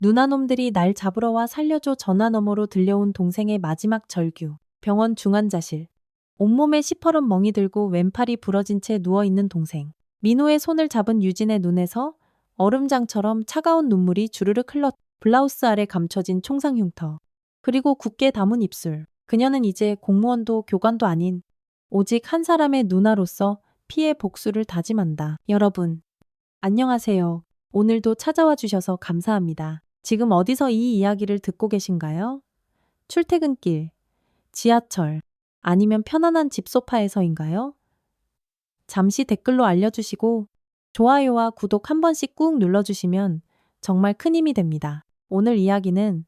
누나놈들이 날 잡으러 와 살려줘. 전화 너머로 들려온 동생의 마지막 절규. 병원 중환자실. 온몸에 시퍼런 멍이 들고 왼팔이 부러진 채 누워있는 동생. 민호의 손을 잡은 유진의 눈에서 얼음장처럼 차가운 눈물이 주르륵 흘렀. 블라우스 아래 감춰진 총상 흉터. 그리고 굳게 담은 입술. 그녀는 이제 공무원도 교관도 아닌 오직 한 사람의 누나로서 피해 복수를 다짐한다. 여러분, 안녕하세요. 오늘도 찾아와 주셔서 감사합니다. 지금 어디서 이 이야기를 듣고 계신가요? 출퇴근길, 지하철, 아니면 편안한 집 소파에서인가요? 잠시 댓글로 알려주시고 좋아요와 구독 한 번씩 꾹 눌러주시면 정말 큰 힘이 됩니다. 오늘 이야기는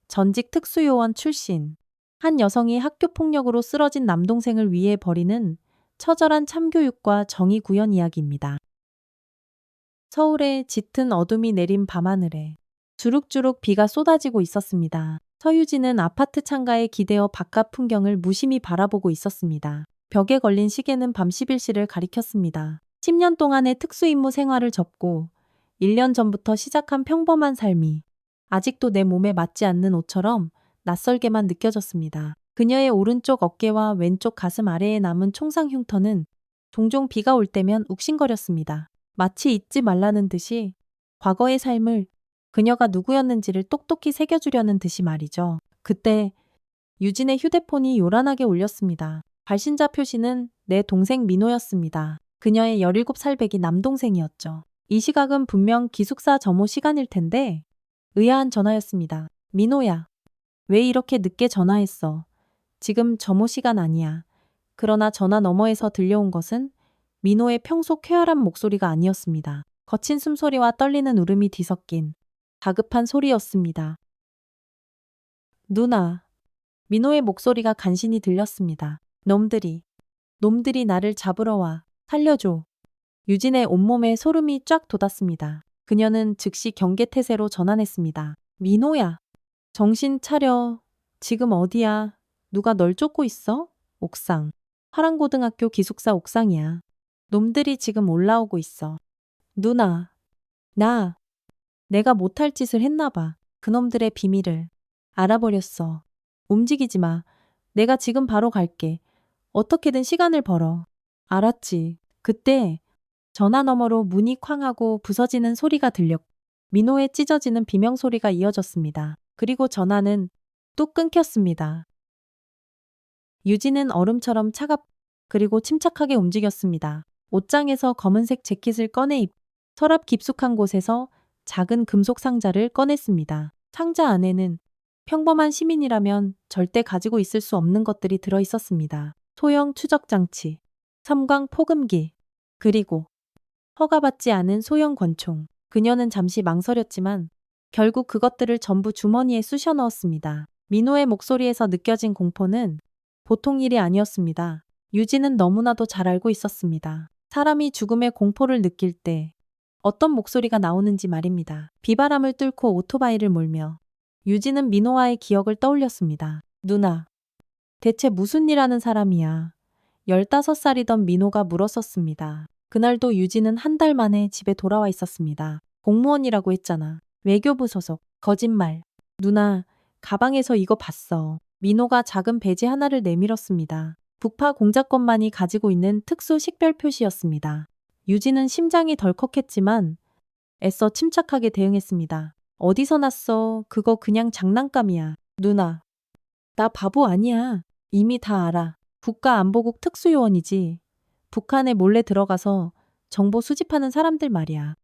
전직 특수요원 출신 한 여성이 학교폭력으로 쓰러진 남동생을 위해 벌이는 처절한 참교육과 정의 구현 이야기입니다. 서울의 짙은 어둠이 내린 밤하늘에 주룩주룩 비가 쏟아지고 있었습니다. 서유진은 아파트 창가에 기대어 바깥 풍경을 무심히 바라보고 있었습니다. 벽에 걸린 시계는 밤 11시를 가리켰습니다. 10년 동안의 특수임무 생활을 접고 1년 전부터 시작한 평범한 삶이 아직도 내 몸에 맞지 않는 옷처럼 낯설게만 느껴졌습니다. 그녀의 오른쪽 어깨와 왼쪽 가슴 아래에 남은 총상 흉터는 종종 비가 올 때면 욱신거렸습니다. 마치 잊지 말라는 듯이 과거의 삶을 그녀가 누구였는지를 똑똑히 새겨주려는 듯이 말이죠. 그때 유진의 휴대폰이 요란하게 울렸습니다. 발신자 표시는 내 동생 민호였습니다. 그녀의 17살배기 남동생이었죠. 이 시각은 분명 기숙사 점호 시간일 텐데 의아한 전화였습니다. 민호야, 왜 이렇게 늦게 전화했어? 지금 점호 시간 아니야. 그러나 전화 너머에서 들려온 것은 민호의 평소 쾌활한 목소리가 아니었습니다. 거친 숨소리와 떨리는 울음이 뒤섞인 다급한 소리였습니다. 누나. 민호의 목소리가 간신히 들렸습니다. 놈들이 나를 잡으러 와. 살려줘. 유진의 온몸에 소름이 쫙 돋았습니다. 그녀는 즉시 경계태세로 전환했습니다. 민호야. 정신 차려. 지금 어디야? 누가 널 쫓고 있어? 옥상. 화랑고등학교 기숙사 옥상이야. 놈들이 지금 올라오고 있어. 누나. 내가 못할 짓을 했나 봐. 그놈들의 비밀을 알아버렸어. 움직이지 마. 내가 지금 바로 갈게. 어떻게든 시간을 벌어. 알았지. 그때 전화 너머로 문이 쾅 하고 부서지는 소리가 들렸고 민호의 찢어지는 비명소리가 이어졌습니다. 그리고 전화는 뚝 끊겼습니다. 유진은 얼음처럼 그리고 침착하게 움직였습니다. 옷장에서 검은색 재킷을 꺼내 입 서랍 깊숙한 곳에서 작은 금속 상자를 꺼냈습니다. 상자 안에는 평범한 시민이라면 절대 가지고 있을 수 없는 것들이 들어 있었습니다. 소형 추적 장치, 섬광 포금기, 그리고 허가받지 않은 소형 권총. 그녀는 잠시 망설였지만 결국 그것들을 전부 주머니에 쑤셔 넣었습니다. 민호의 목소리에서 느껴진 공포는 보통 일이 아니었습니다. 유진은 너무나도 잘 알고 있었습니다. 사람이 죽음의 공포를 느낄 때 어떤 목소리가 나오는지 말입니다. 비바람을 뚫고 오토바이를 몰며 유진은 민호와의 기억을 떠올렸습니다. 누나, 대체 무슨 일 하는 사람이야? 15살이던 민호가 물었었습니다. 그날도 유진은 한 달 만에 집에 돌아와 있었습니다. 공무원이라고 했잖아. 외교부 소속. 거짓말. 누나, 가방에서 이거 봤어. 민호가 작은 배지 하나를 내밀었습니다. 북파 공작권만이 가지고 있는 특수 식별 표시였습니다. 유진은 심장이 덜컥했지만 애써 침착하게 대응했습니다. 어디서 났어? 그거 그냥 장난감이야. 누나, 나 바보 아니야. 이미 다 알아. 국가안보국 특수요원이지. 북한에 몰래 들어가서 정보 수집하는 사람들 말이야.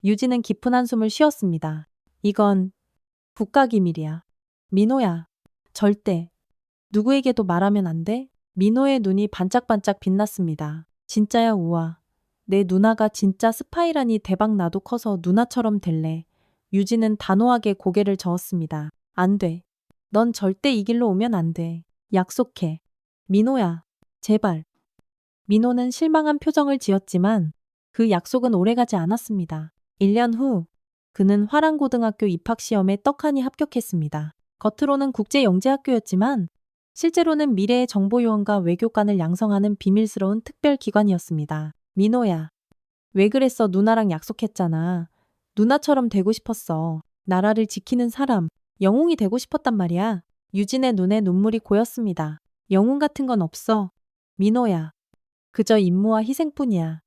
유진은 깊은 한숨을 쉬었습니다. 이건 국가기밀이야. 민호야, 절대 누구에게도 말하면 안 돼? 민호의 눈이 반짝반짝 빛났습니다. 진짜야 우와. 내 누나가 진짜 스파이라니 대박. 나도 커서 누나처럼 될래. 유진은 단호하게 고개를 저었습니다. 안 돼. 넌 절대 이 길로 오면 안 돼. 약속해. 민호야, 제발. 민호는 실망한 표정을 지었지만 그 약속은 오래가지 않았습니다. 1년 후 그는 화랑고등학교 입학시험에 떡하니 합격했습니다. 겉으로는 국제영재학교였지만 실제로는 미래의 정보요원과 외교관을 양성하는 비밀스러운 특별기관이었습니다. 민호야, 왜 그랬어? 누나랑 약속했잖아. 누나처럼 되고 싶었어. 나라를 지키는 사람, 영웅이 되고 싶었단 말이야. 유진의 눈에 눈물이 고였습니다. 영웅 같은 건 없어. 민호야. 그저 임무와 희생뿐이야.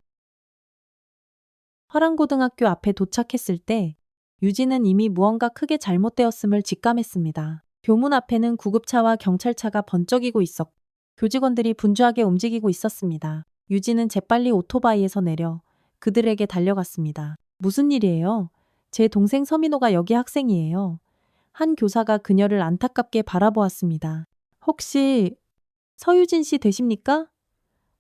화랑고등학교 앞에 도착했을 때 유진은 이미 무언가 크게 잘못되었음을 직감했습니다. 교문 앞에는 구급차와 경찰차가 번쩍이고 있었고 교직원들이 분주하게 움직이고 있었습니다. 유진은 재빨리 오토바이에서 내려 그들에게 달려갔습니다. 무슨 일이에요? 제 동생 서민호가 여기 학생이에요. 한 교사가 그녀를 안타깝게 바라보았습니다. 혹시 서유진 씨 되십니까?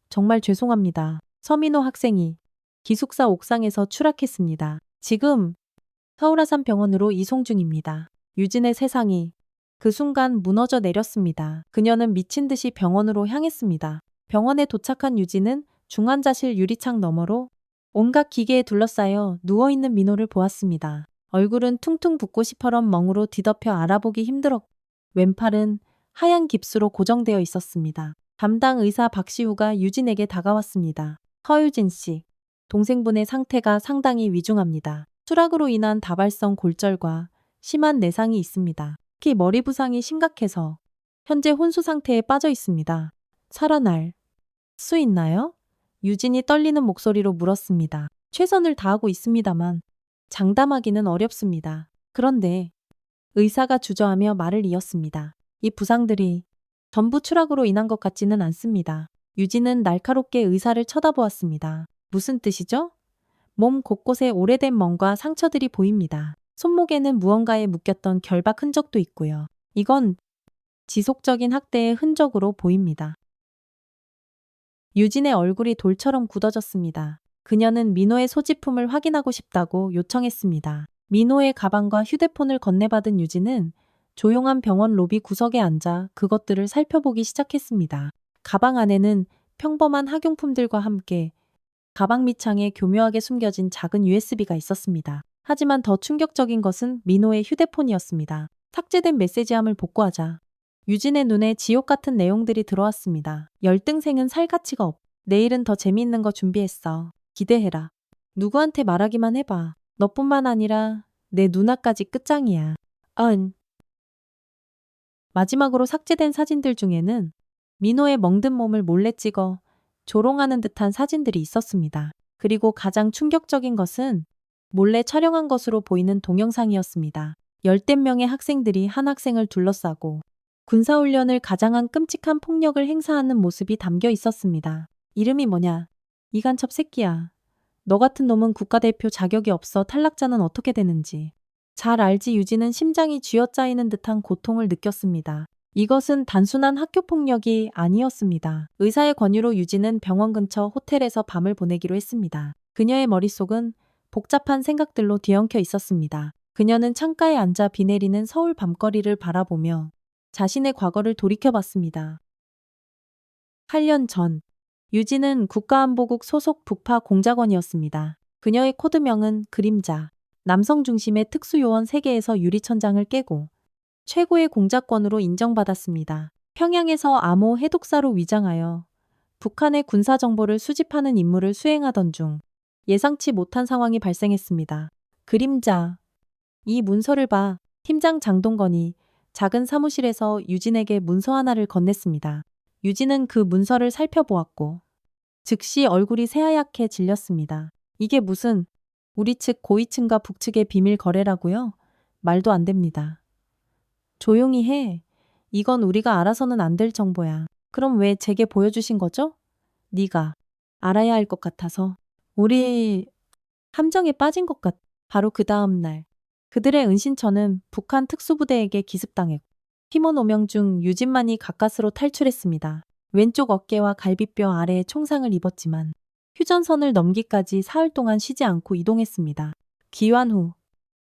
정말 죄송합니다. 서민호 학생이 기숙사 옥상에서 추락했습니다. 지금 서울아산병원으로 이송 중입니다. 유진의 세상이 그 순간 무너져 내렸습니다. 그녀는 미친 듯이 병원으로 향했습니다. 병원에 도착한 유진은 중환자실 유리창 너머로 온갖 기계에 둘러싸여 누워있는 민호를 보았습니다. 얼굴은 퉁퉁 붓고 시퍼런 멍으로 뒤덮여 알아보기 힘들었고 왼팔은 하얀 깁스로 고정되어 있었습니다. 담당 의사 박시우가 유진에게 다가왔습니다. 서유진 씨, 동생분의 상태가 상당히 위중합니다. 수락으로 인한 다발성 골절과 심한 내상이 있습니다. 특히 머리 부상이 심각해서 현재 혼수 상태에 빠져 있습니다. 살아날 수 있나요? 유진이 떨리는 목소리로 물었습니다. 최선을 다하고 있습니다만 장담하기는 어렵습니다. 그런데 의사가 주저하며 말을 이었습니다. 이 부상들이 전부 추락으로 인한 것 같지는 않습니다. 유진은 날카롭게 의사를 쳐다보았습니다. 무슨 뜻이죠? 몸 곳곳에 오래된 멍과 상처들이 보입니다. 손목에는 무언가에 묶였던 결박 흔적도 있고요. 이건 지속적인 학대의 흔적으로 보입니다. 유진의 얼굴이 돌처럼 굳어졌습니다. 그녀는 민호의 소지품을 확인하고 싶다고 요청했습니다. 민호의 가방과 휴대폰을 건네받은 유진은 조용한 병원 로비 구석에 앉아 그것들을 살펴보기 시작했습니다. 가방 안에는 평범한 학용품들과 함께 가방 밑창에 교묘하게 숨겨진 작은 USB가 있었습니다. 하지만 더 충격적인 것은 민호의 휴대폰이었습니다. 삭제된 메시지함을 복구하자 유진의 눈에 지옥 같은 내용들이 들어왔습니다. 열등생은 살 가치가 없. 내일은 더 재미있는 거 준비했어. 기대해라. 누구한테 말하기만 해봐. 너뿐만 아니라 내 누나까지 끝장이야. 마지막으로 삭제된 사진들 중에는 민호의 멍든 몸을 몰래 찍어 조롱하는 듯한 사진들이 있었습니다. 그리고 가장 충격적인 것은 몰래 촬영한 것으로 보이는 동영상이었습니다. 열댓 명의 학생들이 한 학생을 둘러싸고 군사훈련을 가장한 끔찍한 폭력을 행사하는 모습이 담겨 있었습니다. 이름이 뭐냐? 이간첩 새끼야. 너 같은 놈은 국가대표 자격이 없어 탈락자는 어떻게 되는지. 잘 알지. 유진은 심장이 쥐어짜이는 듯한 고통을 느꼈습니다. 이것은 단순한 학교폭력이 아니었습니다. 의사의 권유로 유진은 병원 근처 호텔에서 밤을 보내기로 했습니다. 그녀의 머릿속은 복잡한 생각들로 뒤엉켜 있었습니다. 그녀는 창가에 앉아 비 내리는 서울 밤거리를 바라보며 자신의 과거를 돌이켜봤습니다. 8년 전, 유진은 국가안보국 소속 북파 공작원이었습니다. 그녀의 코드명은 그림자, 남성 중심의 특수요원 세계에서 유리천장을 깨고 최고의 공작권으로 인정받았습니다. 평양에서 암호 해독사로 위장하여 북한의 군사정보를 수집하는 임무를 수행하던 중 예상치 못한 상황이 발생했습니다. 그림자, 이 문서를 봐. 팀장 장동건이 작은 사무실에서 유진에게 문서 하나를 건넸습니다. 유진은 그 문서를 살펴보았고 즉시 얼굴이 새하얗게 질렸습니다. 이게 무슨 우리 측 고위층과 북측의 비밀 거래라고요? 말도 안 됩니다. 조용히 해. 이건 우리가 알아서는 안 될 정보야. 그럼 왜 제게 보여주신 거죠? 네가 알아야 할 것 같아서. 우리 함정에 빠진 것 같. 바로 그 다음 날 그들의 은신처는 북한 특수부대에게 기습당했고 팀원 5명 중 유진만이 가까스로 탈출했습니다. 왼쪽 어깨와 갈비뼈 아래에 총상을 입었지만 휴전선을 넘기까지 사흘 동안 쉬지 않고 이동했습니다. 귀환 후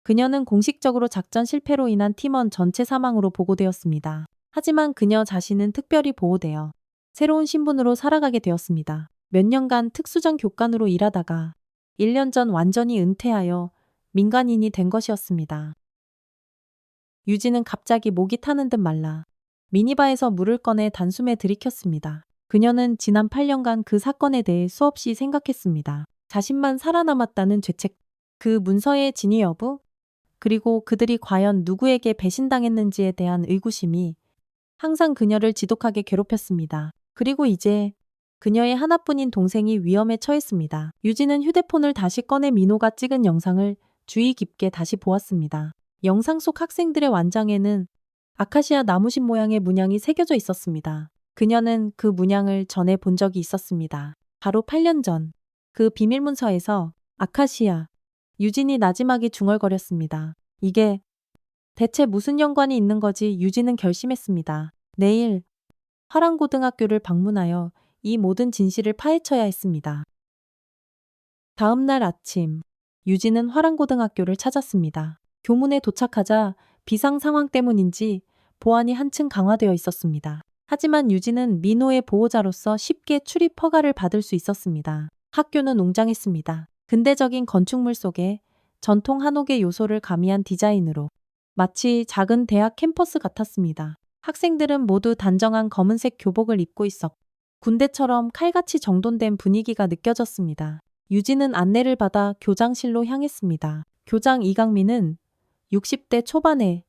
그녀는 공식적으로 작전 실패로 인한 팀원 전체 사망으로 보고되었습니다. 하지만 그녀 자신은 특별히 보호되어 새로운 신분으로 살아가게 되었습니다. 몇 년간 특수전 교관으로 일하다가 1년 전 완전히 은퇴하여 민간인이 된 것이었습니다. 유진은 갑자기 목이 타는 듯 말라 미니바에서 물을 꺼내 단숨에 들이켰습니다. 그녀는 지난 8년간 그 사건에 대해 수없이 생각했습니다. 자신만 살아남았다는 죄책, 그 문서의 진위 여부, 그리고 그들이 과연 누구에게 배신당했는지에 대한 의구심이 항상 그녀를 지독하게 괴롭혔습니다. 그리고 이제 그녀의 하나뿐인 동생이 위험에 처했습니다. 유진은 휴대폰을 다시 꺼내 민호가 찍은 영상을 주의 깊게 다시 보았습니다. 영상 속 학생들의 완장에는 아카시아 나무신 모양의 문양이 새겨져 있었습니다. 그녀는 그 문양을 전에 본 적이 있었습니다. 바로 8년 전, 그 비밀문서에서 아카시아, 유진이 나지막이 중얼거렸습니다. 이게 대체 무슨 연관이 있는 거지? 유진은 결심했습니다. 내일 화랑고등학교를 방문하여 이 모든 진실을 파헤쳐야 했습니다. 다음 날 아침, 유진은 화랑고등학교를 찾았습니다. 교문에 도착하자 비상 상황 때문인지 보안이 한층 강화되어 있었습니다. 하지만 유진은 민호의 보호자로서 쉽게 출입 허가를 받을 수 있었습니다. 학교는 웅장했습니다. 근대적인 건축물 속에 전통 한옥의 요소를 가미한 디자인으로 마치 작은 대학 캠퍼스 같았습니다. 학생들은 모두 단정한 검은색 교복을 입고 있었고 군대처럼 칼같이 정돈된 분위기가 느껴졌습니다. 유진은 안내를 받아 교장실로 향했습니다. 교장 이강민은 60대 초반에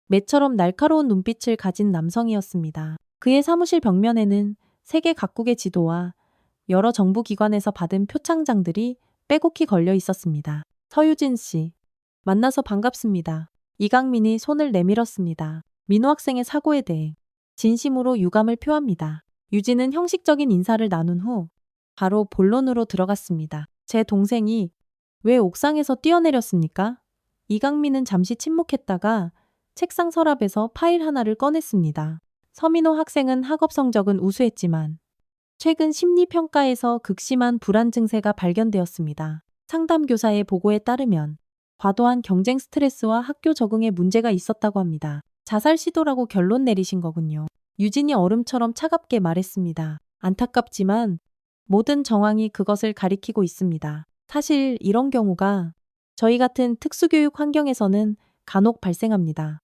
매처럼 날카로운 눈빛을 가진 남성이었습니다. 그의 사무실 벽면에는 세계 각국의 지도와 여러 정부 기관에서 받은 표창장들이 빼곡히 걸려 있었습니다. 서유진 씨, 만나서 반갑습니다. 이강민이 손을 내밀었습니다. 민호 학생의 사고에 대해 진심으로 유감을 표합니다. 유진은 형식적인 인사를 나눈 후 바로 본론으로 들어갔습니다. 제 동생이 왜 옥상에서 뛰어내렸습니까? 이강민은 잠시 침묵했다가 책상 서랍에서 파일 하나를 꺼냈습니다. 서민호 학생은 학업 성적은 우수했지만 최근 심리평가에서 극심한 불안 증세가 발견되었습니다. 상담교사의 보고에 따르면 과도한 경쟁 스트레스와 학교 적응에 문제가 있었다고 합니다. 자살 시도라고 결론 내리신 거군요. 유진이 얼음처럼 차갑게 말했습니다. 안타깝지만 모든 정황이 그것을 가리키고 있습니다. 사실 이런 경우가 저희 같은 특수교육 환경에서는 간혹 발생합니다.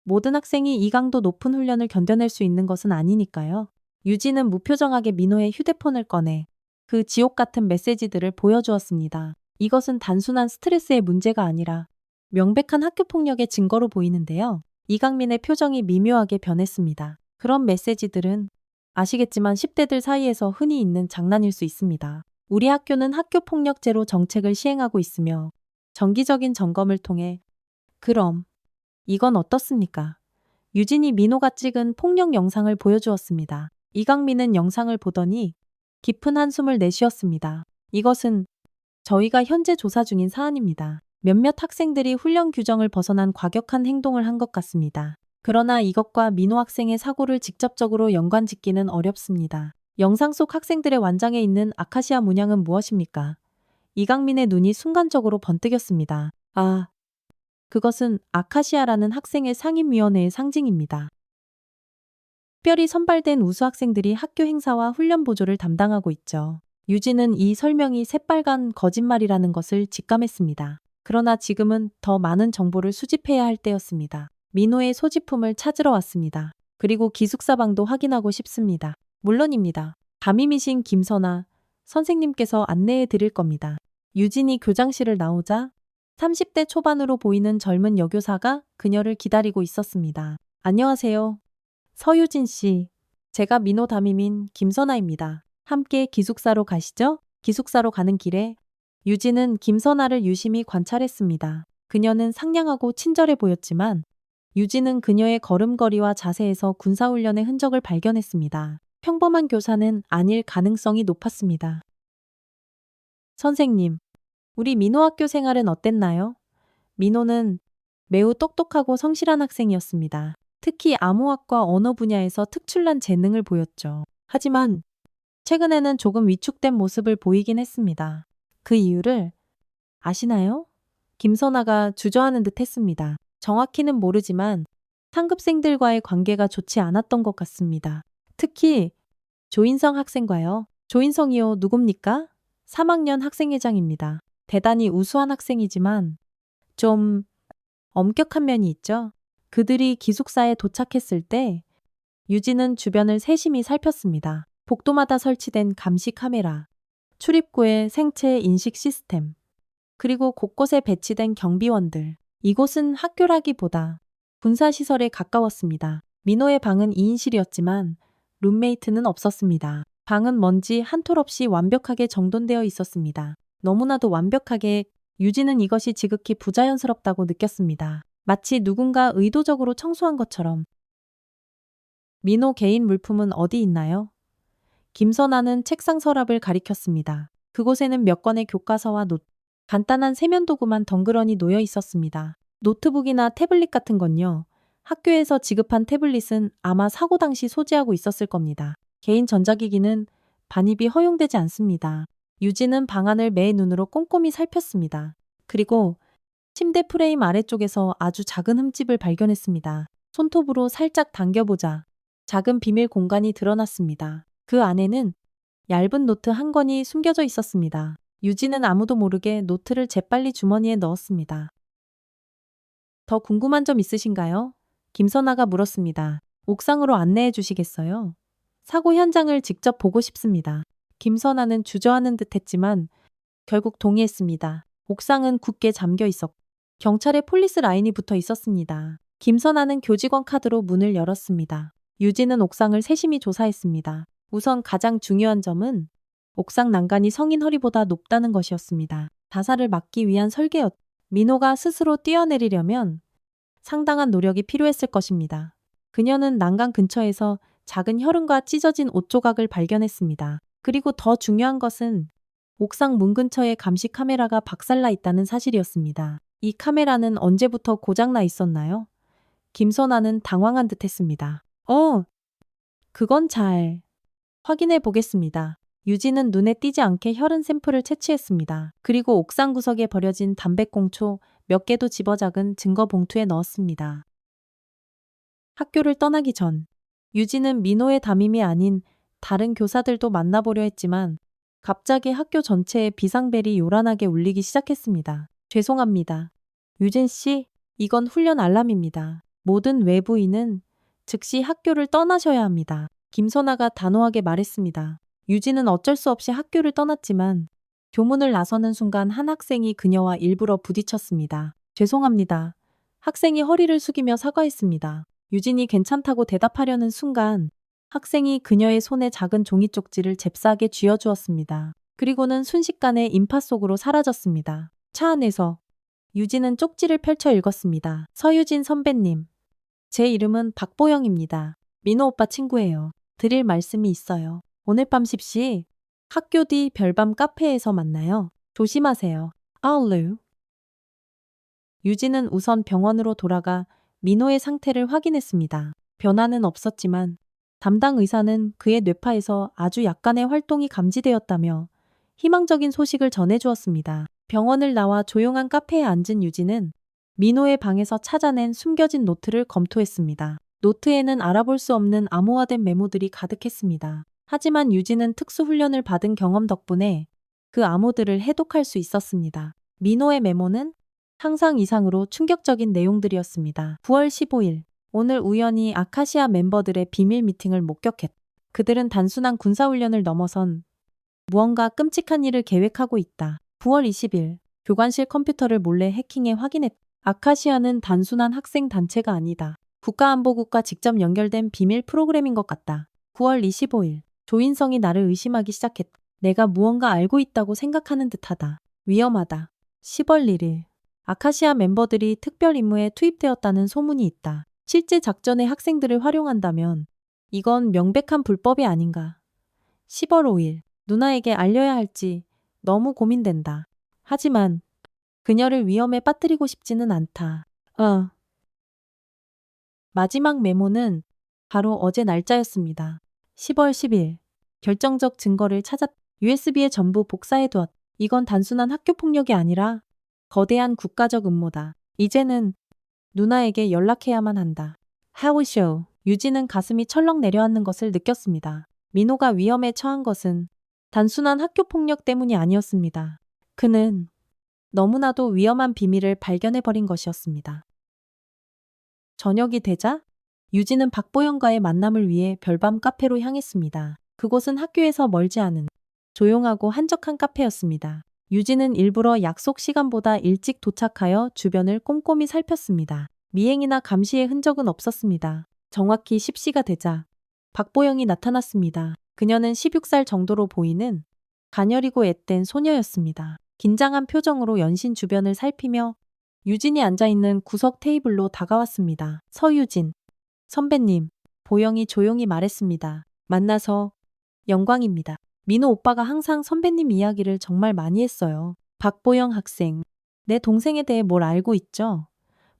모든 학생이 이 강도 높은 훈련을 견뎌낼 수 있는 것은 아니니까요. 유진은 무표정하게 민호의 휴대폰을 꺼내 그 지옥 같은 메시지들을 보여주었습니다. 이것은 단순한 스트레스의 문제가 아니라 명백한 학교폭력의 증거로 보이는데요. 이강민의 표정이 미묘하게 변했습니다. 그런 메시지들은 아시겠지만 10대들 사이에서 흔히 있는 장난일 수 있습니다. 우리 학교는 학교폭력제로 정책을 시행하고 있으며 정기적인 점검을 통해 그럼 이건 어떻습니까? 유진이 민호가 찍은 폭력 영상을 보여주었습니다. 이강민은 영상을 보더니 깊은 한숨을 내쉬었습니다. 이것은 저희가 현재 조사 중인 사안입니다. 몇몇 학생들이 훈련 규정을 벗어난 과격한 행동을 한 것 같습니다. 그러나 이것과 민호 학생의 사고를 직접적으로 연관짓기는 어렵습니다. 영상 속 학생들의 완장에 있는 아카시아 문양은 무엇입니까? 이강민의 눈이 순간적으로 번뜩였습니다. 아, 그것은 아카시아라는 학생의 상임위원회의 상징입니다. 특별히 선발된 우수 학생들이 학교 행사와 훈련 보조를 담당하고 있죠. 유진은 이 설명이 새빨간 거짓말이라는 것을 직감했습니다. 그러나 지금은 더 많은 정보를 수집해야 할 때였습니다. 민호의 소지품을 찾으러 왔습니다. 그리고 기숙사방도 확인하고 싶습니다. 물론입니다. 담임이신 김선아 선생님께서 안내해 드릴 겁니다. 유진이 교장실을 나오자 30대 초반으로 보이는 젊은 여교사가 그녀를 기다리고 있었습니다. 안녕하세요. 서유진 씨. 제가 민호 담임인 김선아입니다. 함께 기숙사로 가시죠? 기숙사로 가는 길에 유진은 김선아를 유심히 관찰했습니다. 그녀는 상냥하고 친절해 보였지만 유진은 그녀의 걸음걸이와 자세에서 군사훈련의 흔적을 발견했습니다. 평범한 교사는 아닐 가능성이 높았습니다. 선생님, 우리 민호 학교 생활은 어땠나요? 민호는 매우 똑똑하고 성실한 학생이었습니다. 특히 암호학과 언어 분야에서 특출난 재능을 보였죠. 하지만 최근에는 조금 위축된 모습을 보이긴 했습니다. 그 이유를 아시나요? 김선아가 주저하는 듯 했습니다. 정확히는 모르지만 상급생들과의 관계가 좋지 않았던 것 같습니다. 특히 조인성 학생과요. 조인성이요, 누굽니까? 3학년 학생회장입니다. 대단히 우수한 학생이지만 좀 엄격한 면이 있죠. 그들이 기숙사에 도착했을 때 유진은 주변을 세심히 살폈습니다. 복도마다 설치된 감시 카메라, 출입구의 생체 인식 시스템, 그리고 곳곳에 배치된 경비원들. 이곳은 학교라기보다 군사시설에 가까웠습니다. 민호의 방은 2인실이었지만 룸메이트는 없었습니다. 방은 먼지 한 톨 없이 완벽하게 정돈되어 있었습니다. 너무나도 완벽하게 유진은 이것이 지극히 부자연스럽다고 느꼈습니다. 마치 누군가 의도적으로 청소한 것처럼. 민호 개인 물품은 어디 있나요? 김선아는 책상 서랍을 가리켰습니다. 그곳에는 몇 권의 교과서와 간단한 세면도구만 덩그러니 놓여 있었습니다. 노트북이나 태블릿 같은 건요. 학교에서 지급한 태블릿은 아마 사고 당시 소지하고 있었을 겁니다. 개인 전자기기는 반입이 허용되지 않습니다. 유진은 방안을 매 눈으로 꼼꼼히 살폈습니다. 그리고 침대 프레임 아래쪽에서 아주 작은 흠집을 발견했습니다. 손톱으로 살짝 당겨보자 작은 비밀 공간이 드러났습니다. 그 안에는 얇은 노트 한 권이 숨겨져 있었습니다. 유진은 아무도 모르게 노트를 재빨리 주머니에 넣었습니다. 더 궁금한 점 있으신가요? 김선아가 물었습니다. 옥상으로 안내해 주시겠어요? 사고 현장을 직접 보고 싶습니다. 김선아는 주저하는 듯 했지만 결국 동의했습니다. 옥상은 굳게 잠겨 있었고 경찰의 폴리스 라인이 붙어 있었습니다. 김선아는 교직원 카드로 문을 열었습니다. 유진은 옥상을 세심히 조사했습니다. 우선 가장 중요한 점은 옥상 난간이 성인 허리보다 높다는 것이었습니다. 자살을 막기 위한 설계였. 민호가 스스로 뛰어내리려면 상당한 노력이 필요했을 것입니다. 그녀는 난간 근처에서 작은 혈흔과 찢어진 옷 조각을 발견했습니다. 그리고 더 중요한 것은 옥상 문 근처에 감시 카메라가 박살나 있다는 사실이었습니다. 이 카메라는 언제부터 고장나 있었나요? 김선아는 당황한 듯 했습니다. 그건 잘 확인해 보겠습니다. 유진은 눈에 띄지 않게 혈흔 샘플을 채취했습니다. 그리고 옥상 구석에 버려진 담배꽁초 몇 개도 집어작은 증거 봉투에 넣었습니다. 학교를 떠나기 전 유진은 민호의 담임이 아닌 다른 교사들도 만나보려 했지만 갑자기 학교 전체에 비상벨이 요란하게 울리기 시작했습니다. 죄송합니다. 유진 씨, 이건 훈련 알람입니다. 모든 외부인은 즉시 학교를 떠나셔야 합니다. 김선아가 단호하게 말했습니다. 유진은 어쩔 수 없이 학교를 떠났지만 교문을 나서는 순간 한 학생이 그녀와 일부러 부딪혔습니다. 죄송합니다. 학생이 허리를 숙이며 사과했습니다. 유진이 괜찮다고 대답하려는 순간 학생이 그녀의 손에 작은 종이 쪽지를 잽싸게 쥐어주었습니다. 그리고는 순식간에 인파 속으로 사라졌습니다. 차 안에서 유진은 쪽지를 펼쳐 읽었습니다. 서유진 선배님. 제 이름은 박보영입니다. 민호 오빠 친구예요. 드릴 말씀이 있어요. 오늘 밤 10시 학교 뒤 별밤 카페에서 만나요. 조심하세요. 아울루. 유진은 우선 병원으로 돌아가 민호의 상태를 확인했습니다. 변화는 없었지만 담당 의사는 그의 뇌파에서 아주 약간의 활동이 감지되었다며 희망적인 소식을 전해주었습니다. 병원을 나와 조용한 카페에 앉은 유진은 민호의 방에서 찾아낸 숨겨진 노트를 검토했습니다. 노트에는 알아볼 수 없는 암호화된 메모들이 가득했습니다. 하지만 유진은 특수훈련을 받은 경험 덕분에 그 암호들을 해독할 수 있었습니다. 민호의 메모는 상상 이상으로 충격적인 내용들이었습니다. 9월 15일, 오늘 우연히 아카시아 멤버들의 비밀 미팅을 목격했다. 그들은 단순한 군사훈련을 넘어선 무언가 끔찍한 일을 계획하고 있다. 9월 20일, 교관실 컴퓨터를 몰래 해킹해 확인했다. 아카시아는 단순한 학생 단체가 아니다. 국가안보국과 직접 연결된 비밀 프로그램인 것 같다. 9월 25일, 조인성이 나를 의심하기 시작했다. 내가 무언가 알고 있다고 생각하는 듯하다. 위험하다. 10월 1일, 아카시아 멤버들이 특별 임무에 투입되었다는 소문이 있다. 실제 작전에 학생들을 활용한다면 이건 명백한 불법이 아닌가. 10월 5일, 누나에게 알려야 할지 너무 고민된다. 하지만 그녀를 위험에 빠뜨리고 싶지는 않다. 마지막 메모는 바로 어제 날짜였습니다. 10월 10일. 결정적 증거를 찾았. USB에 전부 복사해 두었. 이건 단순한 학교 폭력이 아니라 거대한 국가적 음모다. 이제는 누나에게 연락해야만 한다. 하우쇼. 유진은 가슴이 철렁 내려앉는 것을 느꼈습니다. 민호가 위험에 처한 것은 단순한 학교 폭력 때문이 아니었습니다. 그는 너무나도 위험한 비밀을 발견해버린 것이었습니다. 저녁이 되자 유진은 박보영과의 만남을 위해 별밤 카페로 향했습니다. 그곳은 학교에서 멀지 않은 조용하고 한적한 카페였습니다. 유진은 일부러 약속 시간보다 일찍 도착하여 주변을 꼼꼼히 살폈습니다. 미행이나 감시의 흔적은 없었습니다. 정확히 10시가 되자 박보영이 나타났습니다. 그녀는 16살 정도로 보이는 가녀리고 앳된 소녀였습니다. 긴장한 표정으로 연신 주변을 살피며 유진이 앉아있는 구석 테이블로 다가왔습니다. 서유진, 선배님, 보영이 조용히 말했습니다. 만나서 영광입니다. 민호 오빠가 항상 선배님 이야기를 정말 많이 했어요. 박보영 학생, 내 동생에 대해 뭘 알고 있죠?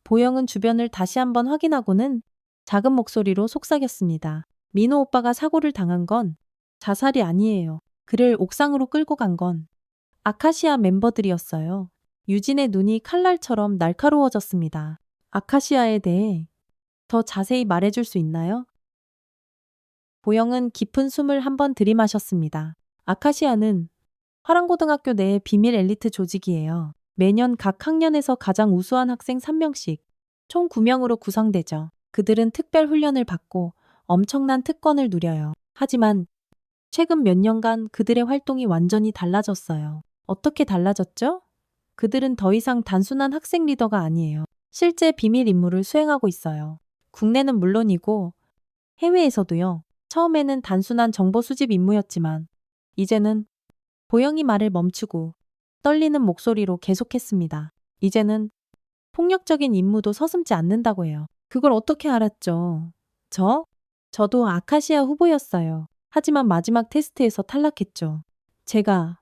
보영은 주변을 다시 한번 확인하고는 작은 목소리로 속삭였습니다. 민호 오빠가 사고를 당한 건 자살이 아니에요. 그를 옥상으로 끌고 간 건 아카시아 멤버들이었어요. 유진의 눈이 칼날처럼 날카로워졌습니다. 아카시아에 대해 더 자세히 말해줄 수 있나요? 보영은 깊은 숨을 한번 들이마셨습니다. 아카시아는 화랑고등학교 내의 비밀 엘리트 조직이에요. 매년 각 학년에서 가장 우수한 학생 3명씩 총 9명으로 구성되죠. 그들은 특별 훈련을 받고 엄청난 특권을 누려요. 하지만 최근 몇 년간 그들의 활동이 완전히 달라졌어요. 어떻게 달라졌죠? 그들은 더 이상 단순한 학생 리더가 아니에요. 실제 비밀 임무를 수행하고 있어요. 국내는 물론이고 해외에서도요. 처음에는 단순한 정보 수집 임무였지만 이제는 보영이 말을 멈추고 떨리는 목소리로 계속했습니다. 이제는 폭력적인 임무도 서슴지 않는다고 해요. 그걸 어떻게 알았죠? 저도 아카시아 후보였어요. 하지만 마지막 테스트에서 탈락했죠. 제가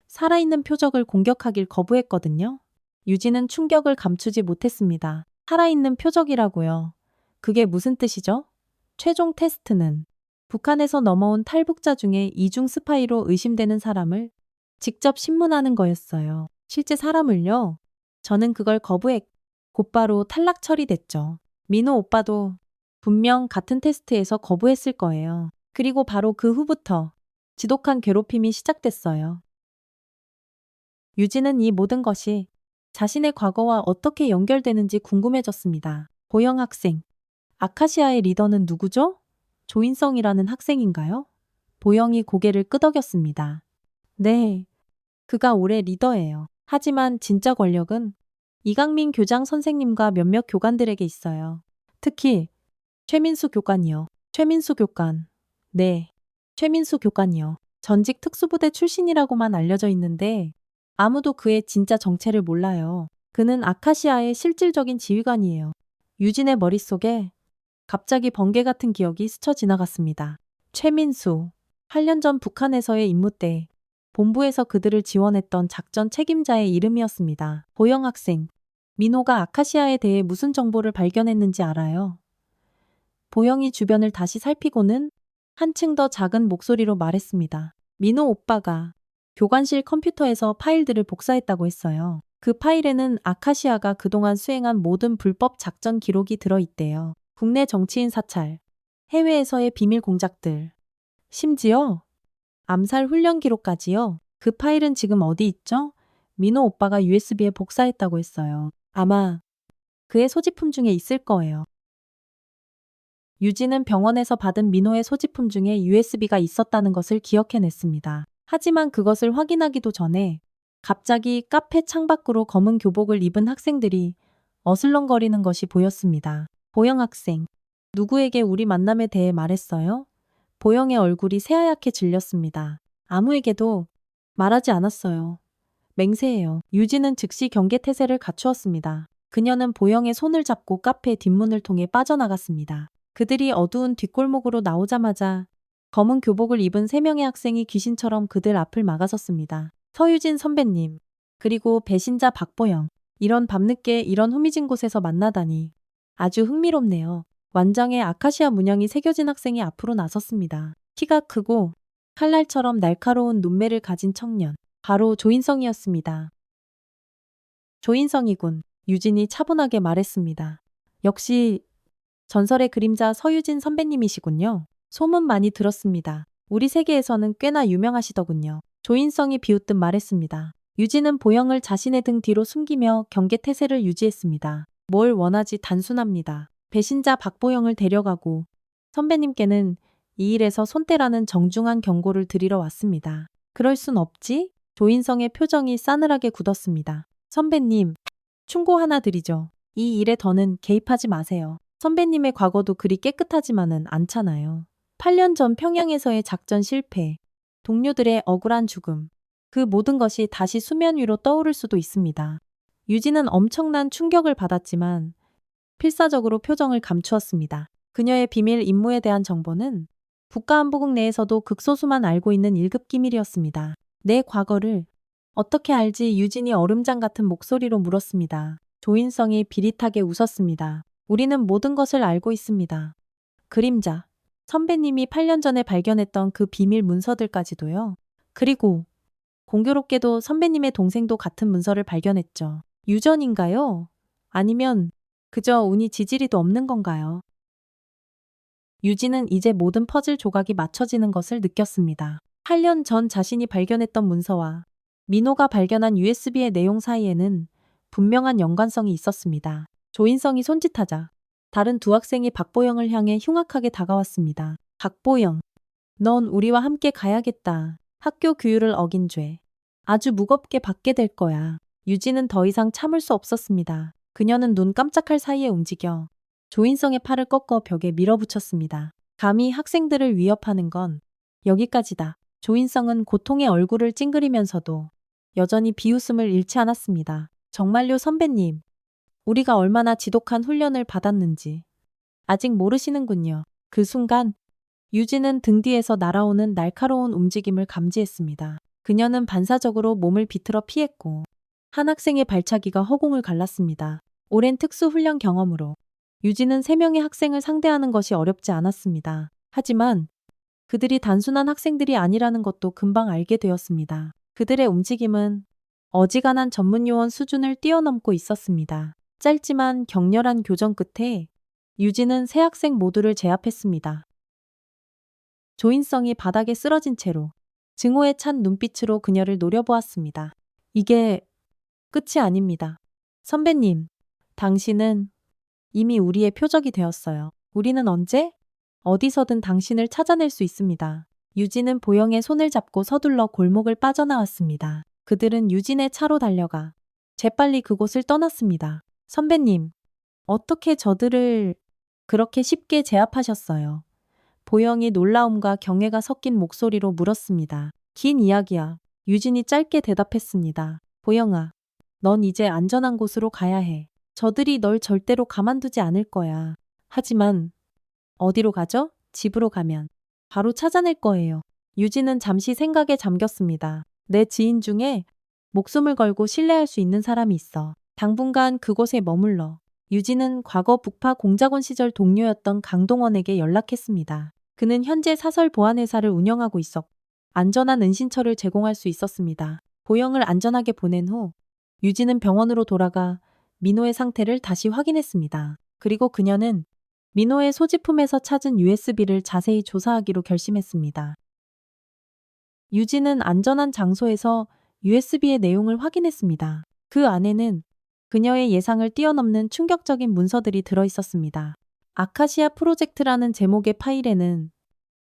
살아있는 표적을 공격하길 거부했거든요. 유진은 충격을 감추지 못했습니다. 살아있는 표적이라고요. 그게 무슨 뜻이죠? 최종 테스트는 북한에서 넘어온 탈북자 중에 이중 스파이로 의심되는 사람을 직접 신문하는 거였어요. 실제 사람을요. 저는 그걸 곧바로 탈락 처리됐죠. 민호 오빠도 분명 같은 테스트에서 거부했을 거예요. 그리고 바로 그 후부터 지독한 괴롭힘이 시작됐어요. 유진은 이 모든 것이 자신의 과거와 어떻게 연결되는지 궁금해졌습니다. 보영 학생, 아카시아의 리더는 누구죠? 조인성이라는 학생인가요? 보영이 고개를 끄덕였습니다. 네, 그가 올해 리더예요. 하지만 진짜 권력은 이강민 교장 선생님과 몇몇 교관들에게 있어요. 특히 최민수 교관이요. 최민수 교관. 네, 최민수 교관이요. 전직 특수부대 출신이라고만 알려져 있는데 아무도 그의 진짜 정체를 몰라요. 그는 아카시아의 실질적인 지휘관이에요. 유진의 머릿속에 갑자기 번개 같은 기억이 스쳐 지나갔습니다. 최민수. 8년 전 북한에서의 임무 때 본부에서 그들을 지원했던 작전 책임자의 이름이었습니다. 보영 학생. 민호가 아카시아에 대해 무슨 정보를 발견했는지 알아요. 보영이 주변을 다시 살피고는 한층 더 작은 목소리로 말했습니다. 민호 오빠가 교관실 컴퓨터에서 파일들을 복사했다고 했어요. 그 파일에는 아카시아가 그동안 수행한 모든 불법 작전 기록이 들어있대요. 국내 정치인 사찰, 해외에서의 비밀 공작들, 심지어 암살 훈련 기록까지요. 그 파일은 지금 어디 있죠? 민호 오빠가 USB에 복사했다고 했어요. 아마 그의 소지품 중에 있을 거예요. 유진은 병원에서 받은 민호의 소지품 중에 USB가 있었다는 것을 기억해냈습니다. 하지만 그것을 확인하기도 전에 갑자기 카페 창밖으로 검은 교복을 입은 학생들이 어슬렁거리는 것이 보였습니다. 보영 학생, 누구에게 우리 만남에 대해 말했어요? 보영의 얼굴이 새하얗게 질렸습니다. 아무에게도 말하지 않았어요. 맹세해요. 유진은 즉시 경계태세를 갖추었습니다. 그녀는 보영의 손을 잡고 카페 뒷문을 통해 빠져나갔습니다. 그들이 어두운 뒷골목으로 나오자마자 검은 교복을 입은 3명의 학생이 귀신처럼 그들 앞을 막아섰습니다. 서유진 선배님, 그리고 배신자 박보영. 이런 밤늦게 이런 후미진 곳에서 만나다니 아주 흥미롭네요. 완장에 아카시아 문양이 새겨진 학생이 앞으로 나섰습니다. 키가 크고 칼날처럼 날카로운 눈매를 가진 청년. 바로 조인성이었습니다. 조인성이군. 유진이 차분하게 말했습니다. 역시 전설의 그림자 서유진 선배님이시군요. 소문 많이 들었습니다. 우리 세계에서는 꽤나 유명하시더군요. 조인성이 비웃듯 말했습니다. 유진은 보영을 자신의 등 뒤로 숨기며 경계태세를 유지했습니다. 뭘 원하지 단순합니다. 배신자 박보영을 데려가고 선배님께는 이 일에서 손 떼라는 정중한 경고를 드리러 왔습니다. 그럴 순 없지? 조인성의 표정이 싸늘하게 굳었습니다. 선배님, 충고 하나 드리죠. 이 일에 더는 개입하지 마세요. 선배님의 과거도 그리 깨끗하지만은 않잖아요. 8년 전 평양에서의 작전 실패, 동료들의 억울한 죽음, 그 모든 것이 다시 수면 위로 떠오를 수도 있습니다. 유진은 엄청난 충격을 받았지만 필사적으로 표정을 감추었습니다. 그녀의 비밀 임무에 대한 정보는 국가안보국 내에서도 극소수만 알고 있는 1급 기밀이었습니다. 내 과거를 어떻게 알지? 유진이 얼음장 같은 목소리로 물었습니다. 조인성이 비릿하게 웃었습니다. 우리는 모든 것을 알고 있습니다. 그림자, 선배님이 8년 전에 발견했던 그 비밀 문서들까지도요. 그리고 공교롭게도 선배님의 동생도 같은 문서를 발견했죠. 유전인가요? 아니면 그저 운이 지지리도 없는 건가요? 유진은 이제 모든 퍼즐 조각이 맞춰지는 것을 느꼈습니다. 8년 전 자신이 발견했던 문서와 민호가 발견한 USB의 내용 사이에는 분명한 연관성이 있었습니다. 조인성이 손짓하자 다른 두 학생이 박보영을 향해 흉악하게 다가왔습니다. 박보영, 넌 우리와 함께 가야겠다. 학교 규율을 어긴 죄. 아주 무겁게 받게 될 거야. 유진은 더 이상 참을 수 없었습니다. 그녀는 눈 깜짝할 사이에 움직여 조인성의 팔을 꺾어 벽에 밀어붙였습니다. 감히 학생들을 위협하는 건 여기까지다. 조인성은 고통의 얼굴을 찡그리면서도 여전히 비웃음을 잃지 않았습니다. 정말요, 선배님. 우리가 얼마나 지독한 훈련을 받았는지 아직 모르시는군요. 그 순간 유진은 등 뒤에서 날아오는 날카로운 움직임을 감지했습니다. 그녀는 반사적으로 몸을 비틀어 피했고 한 학생의 발차기가 허공을 갈랐습니다. 오랜 특수훈련 경험으로 유진은 3명의 학생을 상대하는 것이 어렵지 않았습니다. 하지만 그들이 단순한 학생들이 아니라는 것도 금방 알게 되었습니다. 그들의 움직임은 어지간한 전문요원 수준을 뛰어넘고 있었습니다. 짧지만 격렬한 교전 끝에 유진은 세 학생 모두를 제압했습니다. 조인성이 바닥에 쓰러진 채로 증오에 찬 눈빛으로 그녀를 노려보았습니다. 이게 끝이 아닙니다. 선배님, 당신은 이미 우리의 표적이 되었어요. 우리는 언제? 어디서든 당신을 찾아낼 수 있습니다. 유진은 보영의 손을 잡고 서둘러 골목을 빠져나왔습니다. 그들은 유진의 차로 달려가 재빨리 그곳을 떠났습니다. 선배님, 어떻게 저들을 그렇게 쉽게 제압하셨어요? 보영이 놀라움과 경애가 섞인 목소리로 물었습니다. 긴 이야기야. 유진이 짧게 대답했습니다. 보영아, 넌 이제 안전한 곳으로 가야 해. 저들이 널 절대로 가만두지 않을 거야. 하지만 어디로 가죠? 집으로 가면 바로 찾아낼 거예요. 유진은 잠시 생각에 잠겼습니다. 내 지인 중에 목숨을 걸고 신뢰할 수 있는 사람이 있어. 당분간 그곳에 머물러. 유진은 과거 북파 공작원 시절 동료였던 강동원에게 연락했습니다. 그는 현재 사설 보안회사를 운영하고 있어 안전한 은신처를 제공할 수 있었습니다. 보영을 안전하게 보낸 후 유진은 병원으로 돌아가 민호의 상태를 다시 확인했습니다. 그리고 그녀는 민호의 소지품에서 찾은 USB를 자세히 조사하기로 결심했습니다. 유진은 안전한 장소에서 USB의 내용을 확인했습니다. 그 안에는 그녀의 예상을 뛰어넘는 충격적인 문서들이 들어있었습니다. 아카시아 프로젝트라는 제목의 파일에는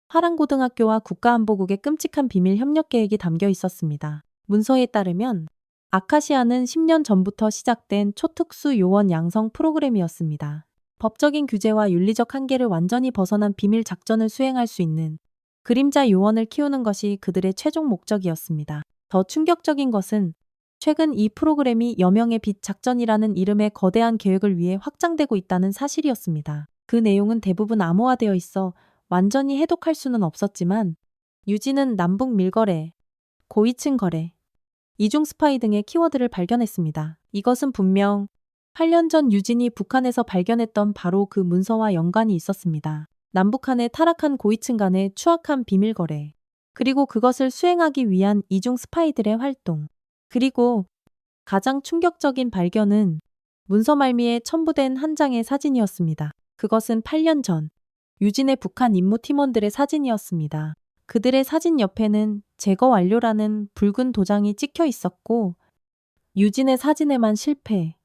화랑고등학교와 국가안보국의 끔찍한 비밀 협력 계획이 담겨 있었습니다. 문서에 따르면 아카시아는 10년 전부터 시작된 초특수 요원 양성 프로그램이었습니다. 법적인 규제와 윤리적 한계를 완전히 벗어난 비밀 작전을 수행할 수 있는 그림자 요원을 키우는 것이 그들의 최종 목적이었습니다. 더 충격적인 것은 최근 이 프로그램이 여명의 빛 작전이라는 이름의 거대한 계획을 위해 확장되고 있다는 사실이었습니다. 그 내용은 대부분 암호화되어 있어 완전히 해독할 수는 없었지만 유진은 남북 밀거래, 고위층 거래, 이중 스파이 등의 키워드를 발견했습니다. 이것은 분명 8년 전 유진이 북한에서 발견했던 바로 그 문서와 연관이 있었습니다. 남북한의 타락한 고위층 간의 추악한 비밀 거래, 그리고 그것을 수행하기 위한 이중 스파이들의 활동, 그리고 가장 충격적인 발견은 문서 말미에 첨부된 한 장의 사진이었습니다. 그것은 8년 전 유진의 북한 임무 팀원들의 사진이었습니다. 그들의 사진 옆에는 제거 완료라는 붉은 도장이 찍혀 있었고 유진의 사진에만 실패,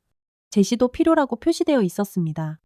제시도 필요라고 표시되어 있었습니다.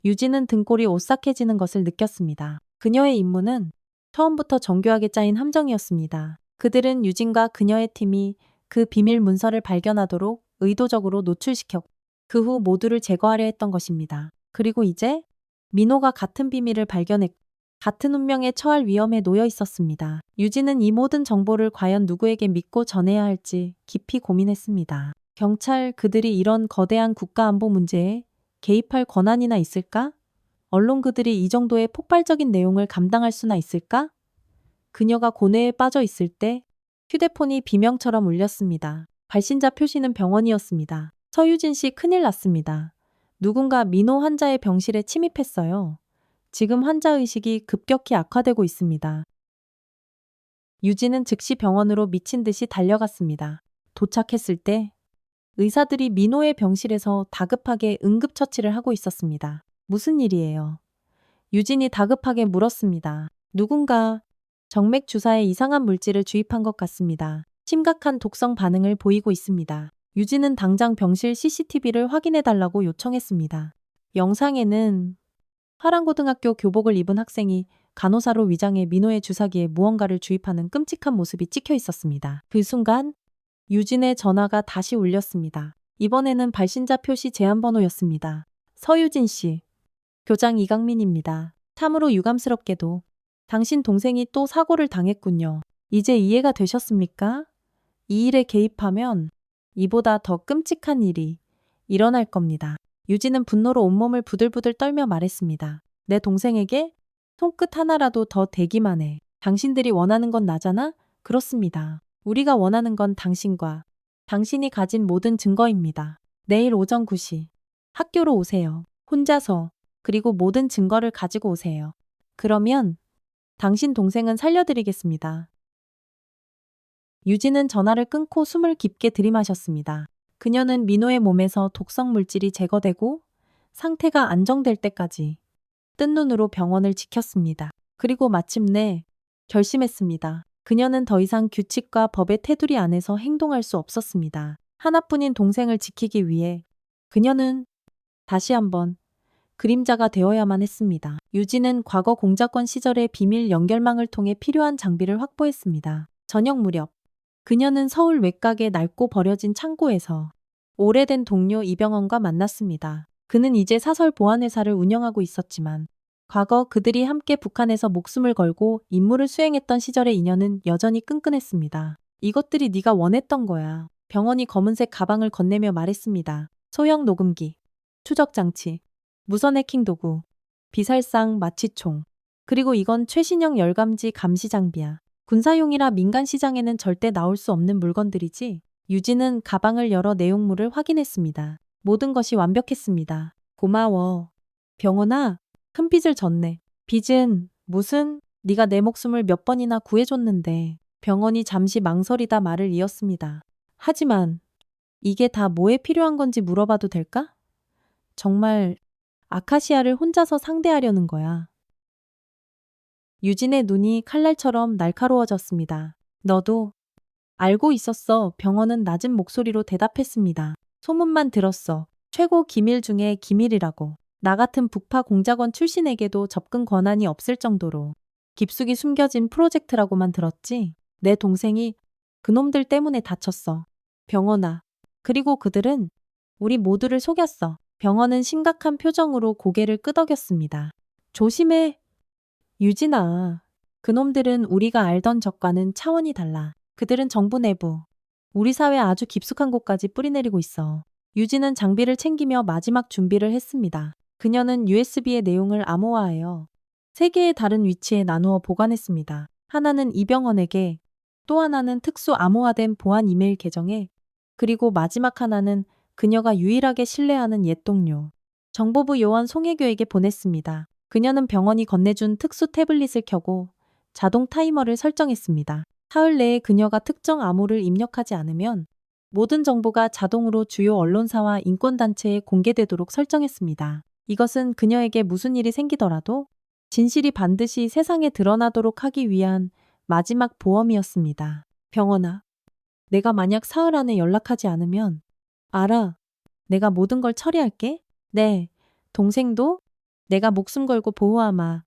유진은 등골이 오싹해지는 것을 느꼈습니다. 그녀의 임무는 처음부터 정교하게 짜인 함정이었습니다. 그들은 유진과 그녀의 팀이 그 비밀 문서를 발견하도록 의도적으로 노출시켰고 그 후 모두를 제거하려 했던 것입니다. 그리고 이제 민호가 같은 비밀을 발견했고 같은 운명에 처할 위험에 놓여 있었습니다. 유진은 이 모든 정보를 과연 누구에게 믿고 전해야 할지 깊이 고민했습니다. 경찰, 그들이 이런 거대한 국가안보 문제에 개입할 권한이나 있을까? 언론, 그들이 이 정도의 폭발적인 내용을 감당할 수나 있을까? 그녀가 고뇌에 빠져 있을 때 휴대폰이 비명처럼 울렸습니다. 발신자 표시는 병원이었습니다. 서유진 씨, 큰일 났습니다. 누군가 민호 환자의 병실에 침입했어요. 지금 환자 의식이 급격히 악화되고 있습니다. 유진은 즉시 병원으로 미친 듯이 달려갔습니다. 도착했을 때 의사들이 민호의 병실에서 다급하게 응급처치를 하고 있었습니다. 무슨 일이에요? 유진이 다급하게 물었습니다. 누군가 정맥 주사에 이상한 물질을 주입한 것 같습니다. 심각한 독성 반응을 보이고 있습니다. 유진은 당장 병실 CCTV를 확인해달라고 요청했습니다. 영상에는 화랑고등학교 교복을 입은 학생이 간호사로 위장해 민호의 주사기에 무언가를 주입하는 끔찍한 모습이 찍혀 있었습니다. 그 순간 유진의 전화가 다시 울렸습니다. 이번에는 발신자 표시 제한번호였습니다. 서유진 씨, 교장 이강민입니다. 참으로 유감스럽게도 당신 동생이 또 사고를 당했군요. 이제 이해가 되셨습니까? 이 일에 개입하면 이보다 더 끔찍한 일이 일어날 겁니다. 유진은 분노로 온몸을 부들부들 떨며 말했습니다. 내 동생에게 손끝 하나라도 더 대기만 해. 당신들이 원하는 건 나잖아? 그렇습니다. 우리가 원하는 건 당신과 당신이 가진 모든 증거입니다. 내일 오전 9시 학교로 오세요. 혼자서. 그리고 모든 증거를 가지고 오세요. 그러면 당신 동생은 살려드리겠습니다. 유진은 전화를 끊고 숨을 깊게 들이마셨습니다. 그녀는 민호의 몸에서 독성 물질이 제거되고 상태가 안정될 때까지 뜬 눈으로 병원을 지켰습니다. 그리고 마침내 결심했습니다. 그녀는 더 이상 규칙과 법의 테두리 안에서 행동할 수 없었습니다. 하나뿐인 동생을 지키기 위해 그녀는 다시 한번 그림자가 되어야만 했습니다. 유진은 과거 공작원 시절의 비밀 연결망을 통해 필요한 장비를 확보했습니다. 저녁 무렵 그녀는 서울 외곽의 낡고 버려진 창고에서 오래된 동료 이병헌과 만났습니다. 그는 이제 사설 보안회사를 운영하고 있었지만 과거 그들이 함께 북한에서 목숨을 걸고 임무를 수행했던 시절의 인연은 여전히 끈끈했습니다. 이것들이 네가 원했던 거야. 병헌이 검은색 가방을 건네며 말했습니다. 소형 녹음기, 추적장치, 무선 해킹 도구, 비살상 마취총, 그리고 이건 최신형 열감지 감시 장비야. 군사용이라 민간 시장에는 절대 나올 수 없는 물건들이지. 유진은 가방을 열어 내용물을 확인했습니다. 모든 것이 완벽했습니다. 고마워. 병원아, 큰 빚을 졌네. 빚은 무슨? 네가 내 목숨을 몇 번이나 구해줬는데. 병원이 잠시 망설이다 말을 이었습니다. 하지만 이게 다 뭐에 필요한 건지 물어봐도 될까? 정말 아카시아를 혼자서 상대하려는 거야. 유진의 눈이 칼날처럼 날카로워졌습니다. 너도 알고 있었어. 병원은 낮은 목소리로 대답했습니다. 소문만 들었어. 최고 기밀 중에 기밀이라고. 나 같은 북파 공작원 출신에게도 접근 권한이 없을 정도로 깊숙이 숨겨진 프로젝트라고만 들었지. 내 동생이 그놈들 때문에 다쳤어. 병원아. 그리고 그들은 우리 모두를 속였어. 병원은 심각한 표정으로 고개를 끄덕였습니다. 조심해. 유진아. 그놈들은 우리가 알던 적과는 차원이 달라. 그들은 정부 내부, 우리 사회 아주 깊숙한 곳까지 뿌리내리고 있어. 유진은 장비를 챙기며 마지막 준비를 했습니다. 그녀는 USB의 내용을 암호화하여 3개의 다른 위치에 나누어 보관했습니다. 하나는 이병헌에게, 또 하나는 특수 암호화된 보안 이메일 계정에, 그리고 마지막 하나는 그녀가 유일하게 신뢰하는 옛 동료, 정보부 요원 송혜교에게 보냈습니다. 그녀는 병원이 건네준 특수 태블릿을 켜고 자동 타이머를 설정했습니다. 사흘 내에 그녀가 특정 암호를 입력하지 않으면 모든 정보가 자동으로 주요 언론사와 인권단체에 공개되도록 설정했습니다. 이것은 그녀에게 무슨 일이 생기더라도 진실이 반드시 세상에 드러나도록 하기 위한 마지막 보험이었습니다. 병원아, 내가 만약 사흘 안에 연락하지 않으면 알아. 내가 모든 걸 처리할게. 네, 동생도 내가 목숨 걸고 보호하마.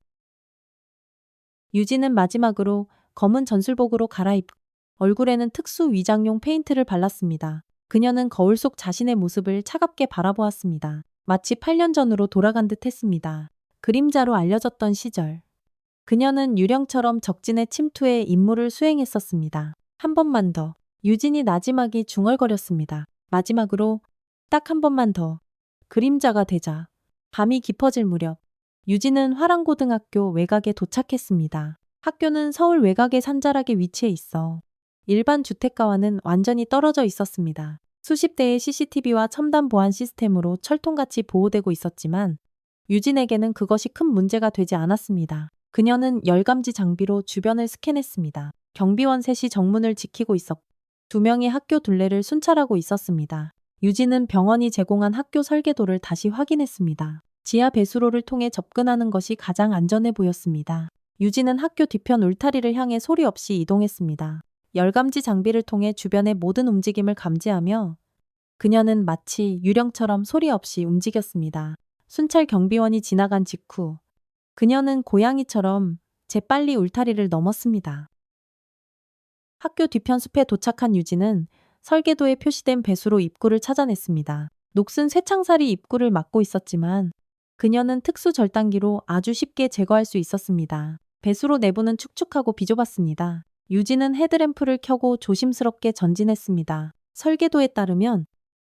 유진은 마지막으로 검은 전술복으로 갈아입고 얼굴에는 특수 위장용 페인트를 발랐습니다. 그녀는 거울 속 자신의 모습을 차갑게 바라보았습니다. 마치 8년 전으로 돌아간 듯 했습니다. 그림자로 알려졌던 시절. 그녀는 유령처럼 적진에 침투해 임무를 수행했었습니다. 한 번만 더. 유진이 나지막이 중얼거렸습니다. 마지막으로 딱 한 번만 더. 그림자가 되자. 밤이 깊어질 무렵 유진은 화랑고등학교 외곽에 도착했습니다. 학교는 서울 외곽의 산자락에 위치해 있어 일반 주택가와는 완전히 떨어져 있었습니다. 수십 대의 CCTV와 첨단 보안 시스템으로 철통같이 보호되고 있었지만 유진에게는 그것이 큰 문제가 되지 않았습니다. 그녀는 열감지 장비로 주변을 스캔했습니다. 경비원 셋이 정문을 지키고 있었고 2명이 학교 둘레를 순찰하고 있었습니다. 유진은 병원이 제공한 학교 설계도를 다시 확인했습니다. 지하 배수로를 통해 접근하는 것이 가장 안전해 보였습니다. 유진은 학교 뒤편 울타리를 향해 소리 없이 이동했습니다. 열감지 장비를 통해 주변의 모든 움직임을 감지하며 그녀는 마치 유령처럼 소리 없이 움직였습니다. 순찰 경비원이 지나간 직후 그녀는 고양이처럼 재빨리 울타리를 넘었습니다. 학교 뒤편 숲에 도착한 유진은 설계도에 표시된 배수로 입구를 찾아냈습니다. 녹슨 쇠창살이 입구를 막고 있었지만 그녀는 특수 절단기로 아주 쉽게 제거할 수 있었습니다. 배수로 내부는 축축하고 비좁았습니다. 유진은 헤드램프를 켜고 조심스럽게 전진했습니다. 설계도에 따르면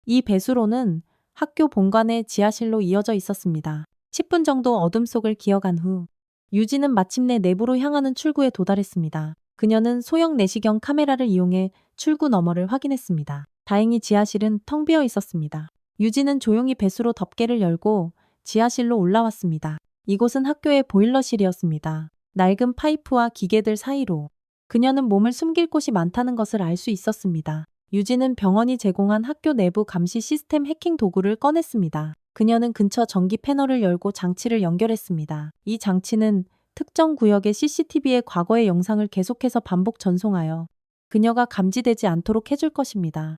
이 배수로는 학교 본관의 지하실로 이어져 있었습니다. 10분 정도 어둠 속을 기어간 후 유진은 마침내 내부로 향하는 출구에 도달했습니다. 그녀는 소형 내시경 카메라를 이용해 출구 너머를 확인했습니다. 다행히 지하실은 텅 비어 있었습니다. 유진은 조용히 배수로 덮개를 열고 지하실로 올라왔습니다. 이곳은 학교의 보일러실이었습니다. 낡은 파이프와 기계들 사이로 그녀는 몸을 숨길 곳이 많다는 것을 알 수 있었습니다. 유진은 병원이 제공한 학교 내부 감시 시스템 해킹 도구를 꺼냈습니다. 그녀는 근처 전기 패널을 열고 장치를 연결했습니다. 이 장치는 특정 구역의 CCTV의 과거의 영상을 계속해서 반복 전송하여 그녀가 감지되지 않도록 해줄 것입니다.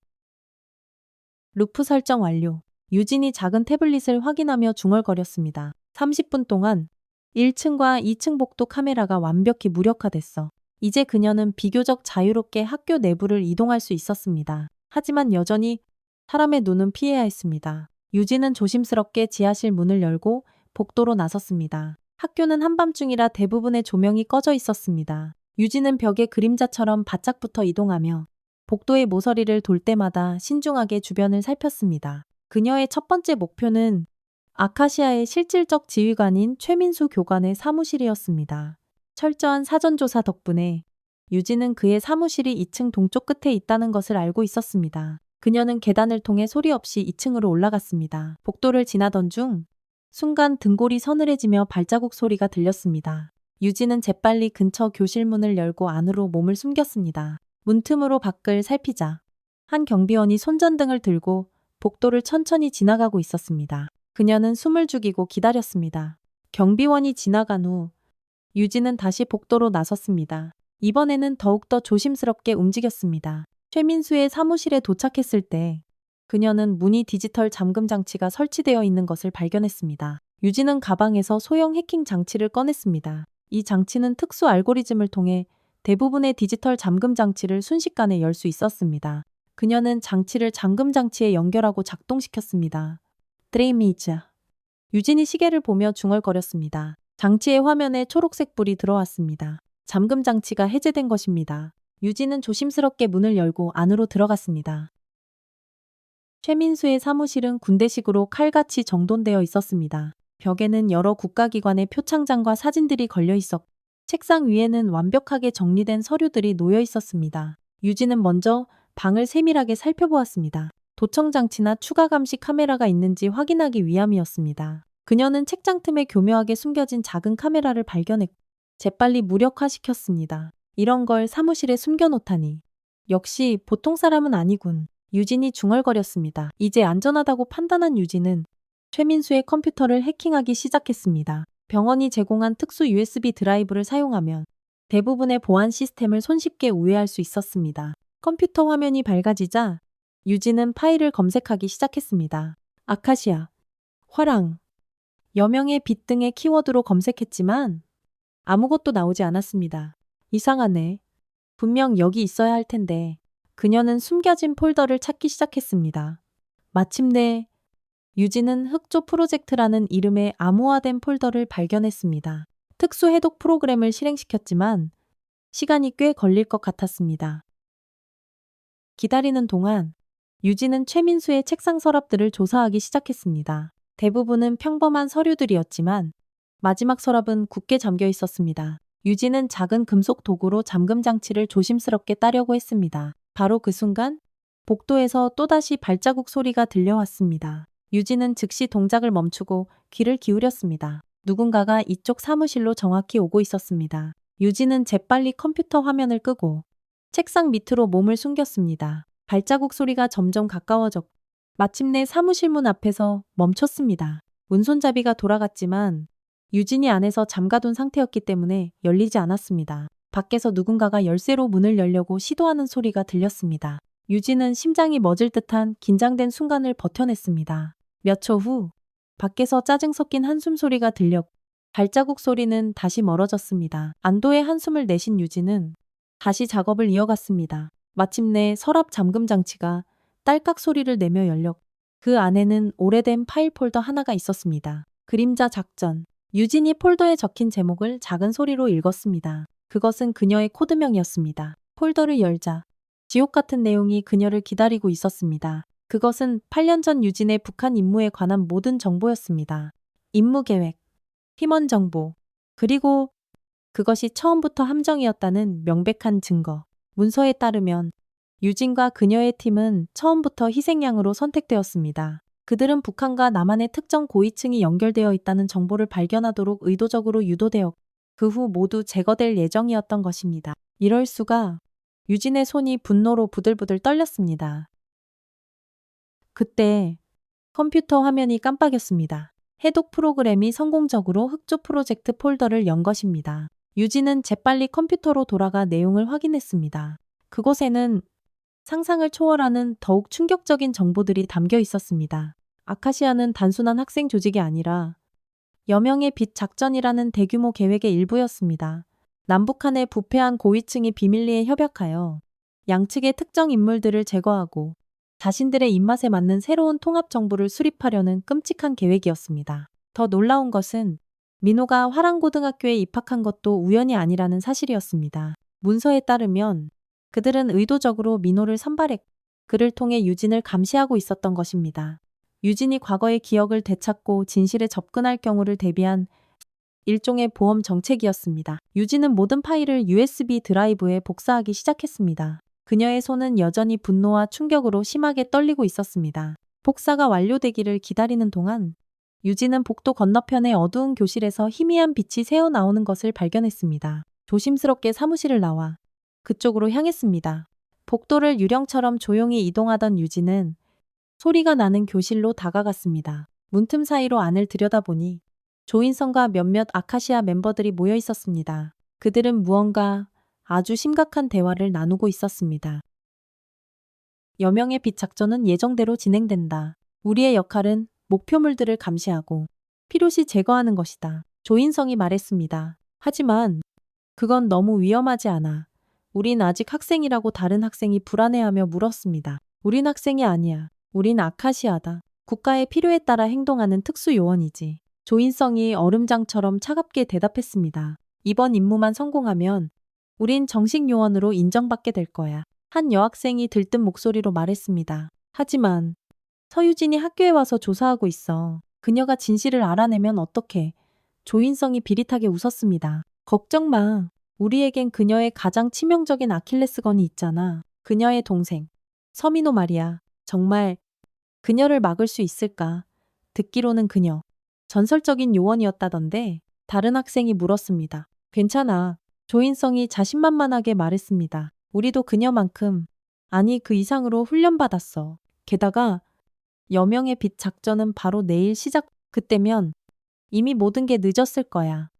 루프 설정 완료. 유진이 작은 태블릿을 확인하며 중얼거렸습니다. 30분 동안 1층과 2층 복도 카메라가 완벽히 무력화됐어. 이제 그녀는 비교적 자유롭게 학교 내부를 이동할 수 있었습니다. 하지만 여전히 사람의 눈은 피해야 했습니다. 유진은 조심스럽게 지하실 문을 열고 복도로 나섰습니다. 학교는 한밤중이라 대부분의 조명이 꺼져 있었습니다. 유진은 벽에 그림자처럼 바짝 붙어 이동하며 복도의 모서리를 돌 때마다 신중하게 주변을 살폈습니다. 그녀의 첫 번째 목표는 아카시아의 실질적 지휘관인 최민수 교관의 사무실이었습니다. 철저한 사전조사 덕분에 유진은 그의 사무실이 2층 동쪽 끝에 있다는 것을 알고 있었습니다. 그녀는 계단을 통해 소리 없이 2층으로 올라갔습니다. 복도를 지나던 중 순간 등골이 서늘해지며 발자국 소리가 들렸습니다. 유진은 재빨리 근처 교실 문을 열고 안으로 몸을 숨겼습니다. 문틈으로 밖을 살피자 한 경비원이 손전등을 들고 복도를 천천히 지나가고 있었습니다. 그녀는 숨을 죽이고 기다렸습니다. 경비원이 지나간 후 유진은 다시 복도로 나섰습니다. 이번에는 더욱더 조심스럽게 움직였습니다. 최민수의 사무실에 도착했을 때 그녀는 문이 디지털 잠금 장치가 설치되어 있는 것을 발견했습니다. 유진은 가방에서 소형 해킹 장치를 꺼냈습니다. 이 장치는 특수 알고리즘을 통해 대부분의 디지털 잠금 장치를 순식간에 열 수 있었습니다. 그녀는 장치를 잠금 장치에 연결하고 작동시켰습니다. 드레이미즈. 유진이 시계를 보며 중얼거렸습니다. 장치의 화면에 초록색 불이 들어왔습니다. 잠금 장치가 해제된 것입니다. 유진은 조심스럽게 문을 열고 안으로 들어갔습니다. 최민수의 사무실은 군대식으로 칼같이 정돈되어 있었습니다. 벽에는 여러 국가기관의 표창장과 사진들이 걸려 있었고 책상 위에는 완벽하게 정리된 서류들이 놓여 있었습니다. 유진은 먼저 방을 세밀하게 살펴보았습니다. 도청 장치나 추가 감시 카메라가 있는지 확인하기 위함이었습니다. 그녀는 책장 틈에 교묘하게 숨겨진 작은 카메라를 발견했고 재빨리 무력화시켰습니다. 이런 걸 사무실에 숨겨놓다니. 역시 보통 사람은 아니군. 유진이 중얼거렸습니다. 이제 안전하다고 판단한 유진은 최민수의 컴퓨터를 해킹하기 시작했습니다. 병원이 제공한 특수 USB 드라이브를 사용하면 대부분의 보안 시스템을 손쉽게 우회할 수 있었습니다. 컴퓨터 화면이 밝아지자 유진은 파일을 검색하기 시작했습니다. 아카시아, 화랑, 여명의 빛 등의 키워드로 검색했지만 아무것도 나오지 않았습니다. 이상하네. 분명 여기 있어야 할 텐데. 그녀는 숨겨진 폴더를 찾기 시작했습니다. 마침내 유진은 흑조 프로젝트라는 이름의 암호화된 폴더를 발견했습니다. 특수 해독 프로그램을 실행시켰지만 시간이 꽤 걸릴 것 같았습니다. 기다리는 동안 유진은 최민수의 책상 서랍들을 조사하기 시작했습니다. 대부분은 평범한 서류들이었지만 마지막 서랍은 굳게 잠겨 있었습니다. 유진은 작은 금속 도구로 잠금 장치를 조심스럽게 따려고 했습니다. 바로 그 순간 복도에서 또다시 발자국 소리가 들려왔습니다. 유진은 즉시 동작을 멈추고 귀를 기울였습니다. 누군가가 이쪽 사무실로 정확히 오고 있었습니다. 유진은 재빨리 컴퓨터 화면을 끄고 책상 밑으로 몸을 숨겼습니다. 발자국 소리가 점점 가까워졌고 마침내 사무실 문 앞에서 멈췄습니다. 문손잡이가 돌아갔지만 유진이 안에서 잠가둔 상태였기 때문에 열리지 않았습니다. 밖에서 누군가가 열쇠로 문을 열려고 시도하는 소리가 들렸습니다. 유진은 심장이 멎을 듯한 긴장된 순간을 버텨냈습니다. 몇 초 후 밖에서 짜증 섞인 한숨 소리가 들렸고 발자국 소리는 다시 멀어졌습니다. 안도의 한숨을 내쉰 유진은 다시 작업을 이어갔습니다. 마침내 서랍 잠금 장치가 딸깍 소리를 내며 열렸고 그 안에는 오래된 파일 폴더 하나가 있었습니다. 그림자 작전. 유진이 폴더에 적힌 제목을 작은 소리로 읽었습니다. 그것은 그녀의 코드명이었습니다. 폴더를 열자 지옥 같은 내용이 그녀를 기다리고 있었습니다. 그것은 8년 전 유진의 북한 임무에 관한 모든 정보였습니다. 임무 계획, 팀원 정보, 그리고 그것이 처음부터 함정이었다는 명백한 증거. 문서에 따르면 유진과 그녀의 팀은 처음부터 희생양으로 선택되었습니다. 그들은 북한과 남한의 특정 고위층이 연결되어 있다는 정보를 발견하도록 의도적으로 유도되었고 그 후 모두 제거될 예정이었던 것입니다. 이럴 수가. 유진의 손이 분노로 부들부들 떨렸습니다. 그때 컴퓨터 화면이 깜빡였습니다. 해독 프로그램이 성공적으로 흑조 프로젝트 폴더를 연 것입니다. 유진은 재빨리 컴퓨터로 돌아가 내용을 확인했습니다. 그곳에는 상상을 초월하는 더욱 충격적인 정보들이 담겨 있었습니다. 아카시아는 단순한 학생 조직이 아니라 여명의 빛 작전이라는 대규모 계획의 일부였습니다. 남북한의 부패한 고위층이 비밀리에 협약하여 양측의 특정 인물들을 제거하고 자신들의 입맛에 맞는 새로운 통합 정부를 수립하려는 끔찍한 계획이었습니다. 더 놀라운 것은 민호가 화랑고등학교에 입학한 것도 우연이 아니라는 사실이었습니다. 문서에 따르면 그들은 의도적으로 민호를 선발했고 그를 통해 유진을 감시하고 있었던 것입니다. 유진이 과거의 기억을 되찾고 진실에 접근할 경우를 대비한 일종의 보험 정책이었습니다. 유진은 모든 파일을 USB 드라이브에 복사하기 시작했습니다. 그녀의 손은 여전히 분노와 충격으로 심하게 떨리고 있었습니다. 복사가 완료되기를 기다리는 동안 유진은 복도 건너편의 어두운 교실에서 희미한 빛이 새어나오는 것을 발견했습니다. 조심스럽게 사무실을 나와 그쪽으로 향했습니다. 복도를 유령처럼 조용히 이동하던 유진은 소리가 나는 교실로 다가갔습니다. 문틈 사이로 안을 들여다보니 조인성과 몇몇 아카시아 멤버들이 모여 있었습니다. 그들은 무언가 아주 심각한 대화를 나누고 있었습니다. 여명의 빛 작전은 예정대로 진행된다. 우리의 역할은 목표물들을 감시하고 필요시 제거하는 것이다. 조인성이 말했습니다. 하지만 그건 너무 위험하지 않아. 우린 아직 학생이라고 다른 학생이 불안해하며 물었습니다. 우린 학생이 아니야. 우린 아카시아다. 국가의 필요에 따라 행동하는 특수요원이지. 조인성이 얼음장처럼 차갑게 대답했습니다. 이번 임무만 성공하면 우린 정식 요원으로 인정받게 될 거야. 한 여학생이 들뜬 목소리로 말했습니다. 하지만 서유진이 학교에 와서 조사하고 있어. 그녀가 진실을 알아내면 어떡해. 조인성이 비릿하게 웃었습니다. 걱정 마. 우리에겐 그녀의 가장 치명적인 아킬레스건이 있잖아. 그녀의 동생. 서민호 말이야. 정말 그녀를 막을 수 있을까? 듣기로는 그녀. 전설적인 요원이었다던데 다른 학생이 물었습니다. 괜찮아. 조인성이 자신만만하게 말했습니다. 우리도 그녀만큼, 아니 그 이상으로 훈련받았어. 게다가 여명의 빛 작전은 바로 내일 시작. 그때면 이미 모든 게 늦었을 거야.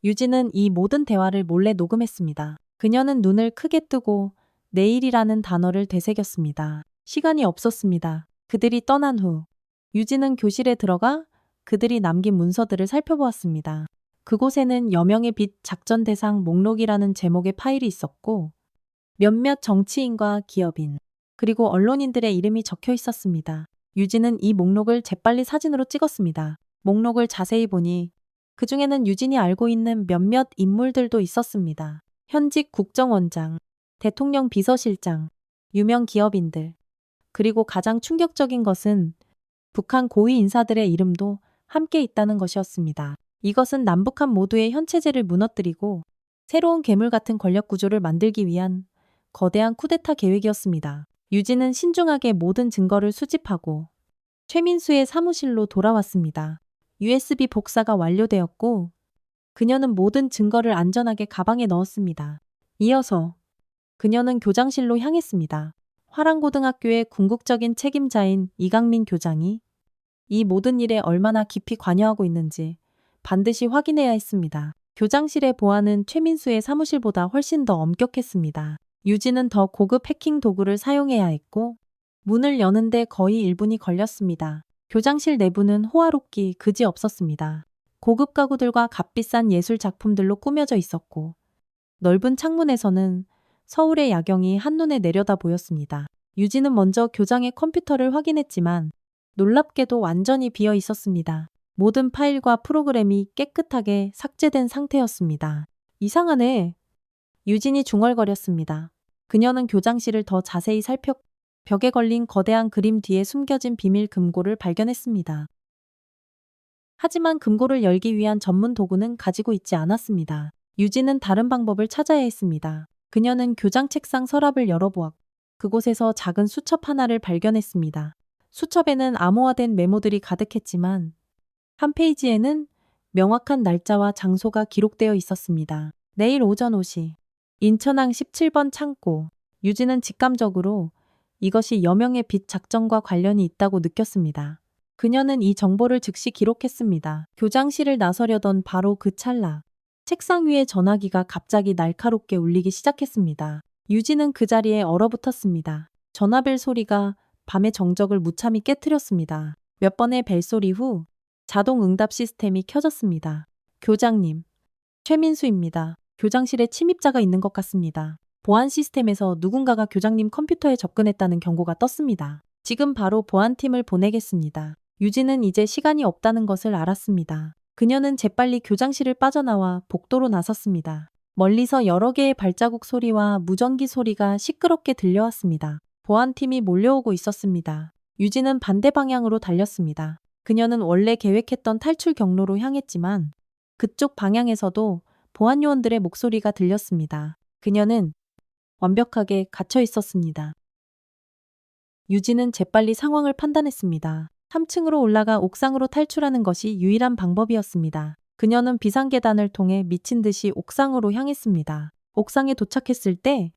유진은 이 모든 대화를 몰래 녹음했습니다. 그녀는 눈을 크게 뜨고 내일이라는 단어를 되새겼습니다. 시간이 없었습니다. 그들이 떠난 후 유진은 교실에 들어가 그들이 남긴 문서들을 살펴보았습니다. 그곳에는 여명의 빛 작전 대상 목록이라는 제목의 파일이 있었고 몇몇 정치인과 기업인 그리고 언론인들의 이름이 적혀 있었습니다. 유진은 이 목록을 재빨리 사진으로 찍었습니다. 목록을 자세히 보니 그중에는 유진이 알고 있는 몇몇 인물들도 있었습니다. 현직 국정원장, 대통령 비서실장, 유명 기업인들, 그리고 가장 충격적인 것은 북한 고위 인사들의 이름도 함께 있다는 것이었습니다. 이것은 남북한 모두의 현체제를 무너뜨리고 새로운 괴물 같은 권력 구조를 만들기 위한 거대한 쿠데타 계획이었습니다. 유진은 신중하게 모든 증거를 수집하고 최민수의 사무실로 돌아왔습니다. USB 복사가 완료되었고 그녀는 모든 증거를 안전하게 가방에 넣었습니다. 이어서 그녀는 교장실로 향했습니다. 화랑고등학교의 궁극적인 책임자인 이강민 교장이 이 모든 일에 얼마나 깊이 관여하고 있는지 반드시 확인해야 했습니다. 교장실의 보안은 최민수의 사무실보다 훨씬 더 엄격했습니다. 유진은 더 고급 해킹 도구를 사용해야 했고 문을 여는데 거의 1분이 걸렸습니다. 교장실 내부는 호화롭기 그지없었습니다. 고급 가구들과 값비싼 예술 작품들로 꾸며져 있었고 넓은 창문에서는 서울의 야경이 한눈에 내려다 보였습니다. 유진은 먼저 교장의 컴퓨터를 확인했지만 놀랍게도 완전히 비어 있었습니다. 모든 파일과 프로그램이 깨끗하게 삭제된 상태였습니다. 이상하네. 유진이 중얼거렸습니다. 그녀는 교장실을 더 자세히 살폈고 벽에 걸린 거대한 그림 뒤에 숨겨진 비밀 금고를 발견했습니다. 하지만 금고를 열기 위한 전문 도구는 가지고 있지 않았습니다. 유진은 다른 방법을 찾아야 했습니다. 그녀는 교장 책상 서랍을 열어보았고 그곳에서 작은 수첩 하나를 발견했습니다. 수첩에는 암호화된 메모들이 가득했지만 한 페이지에는 명확한 날짜와 장소가 기록되어 있었습니다. 내일 오전 5시 인천항 17번 창고. 유진은 직감적으로 이것이 여명의 빛 작전과 관련이 있다고 느꼈습니다. 그녀는 이 정보를 즉시 기록했습니다. 교장실을 나서려던 바로 그 찰나 책상 위의 전화기가 갑자기 날카롭게 울리기 시작했습니다. 유진은 그 자리에 얼어붙었습니다. 전화벨 소리가 밤의 정적을 무참히 깨트렸습니다. 몇 번의 벨소리 후 자동 응답 시스템이 켜졌습니다. 교장님, 최민수입니다. 교장실에 침입자가 있는 것 같습니다. 보안 시스템에서 누군가가 교장님 컴퓨터에 접근했다는 경고가 떴습니다. 지금 바로 보안팀을 보내겠습니다. 유진은 이제 시간이 없다는 것을 알았습니다. 그녀는 재빨리 교장실을 빠져나와 복도로 나섰습니다. 멀리서 여러 개의 발자국 소리와 무전기 소리가 시끄럽게 들려왔습니다. 보안팀이 몰려오고 있었습니다. 유진은 반대 방향으로 달렸습니다. 그녀는 원래 계획했던 탈출 경로로 향했지만 그쪽 방향에서도 보안 요원들의 목소리가 들렸습니다. 그녀는 완벽하게 갇혀 있었습니다. 유진은 재빨리 상황을 판단했습니다. 3층으로 올라가 옥상으로 탈출하는 것이 유일한 방법이었습니다. 그녀는 비상계단을 통해 미친 듯이 옥상으로 향했습니다. 옥상에 도착했을 때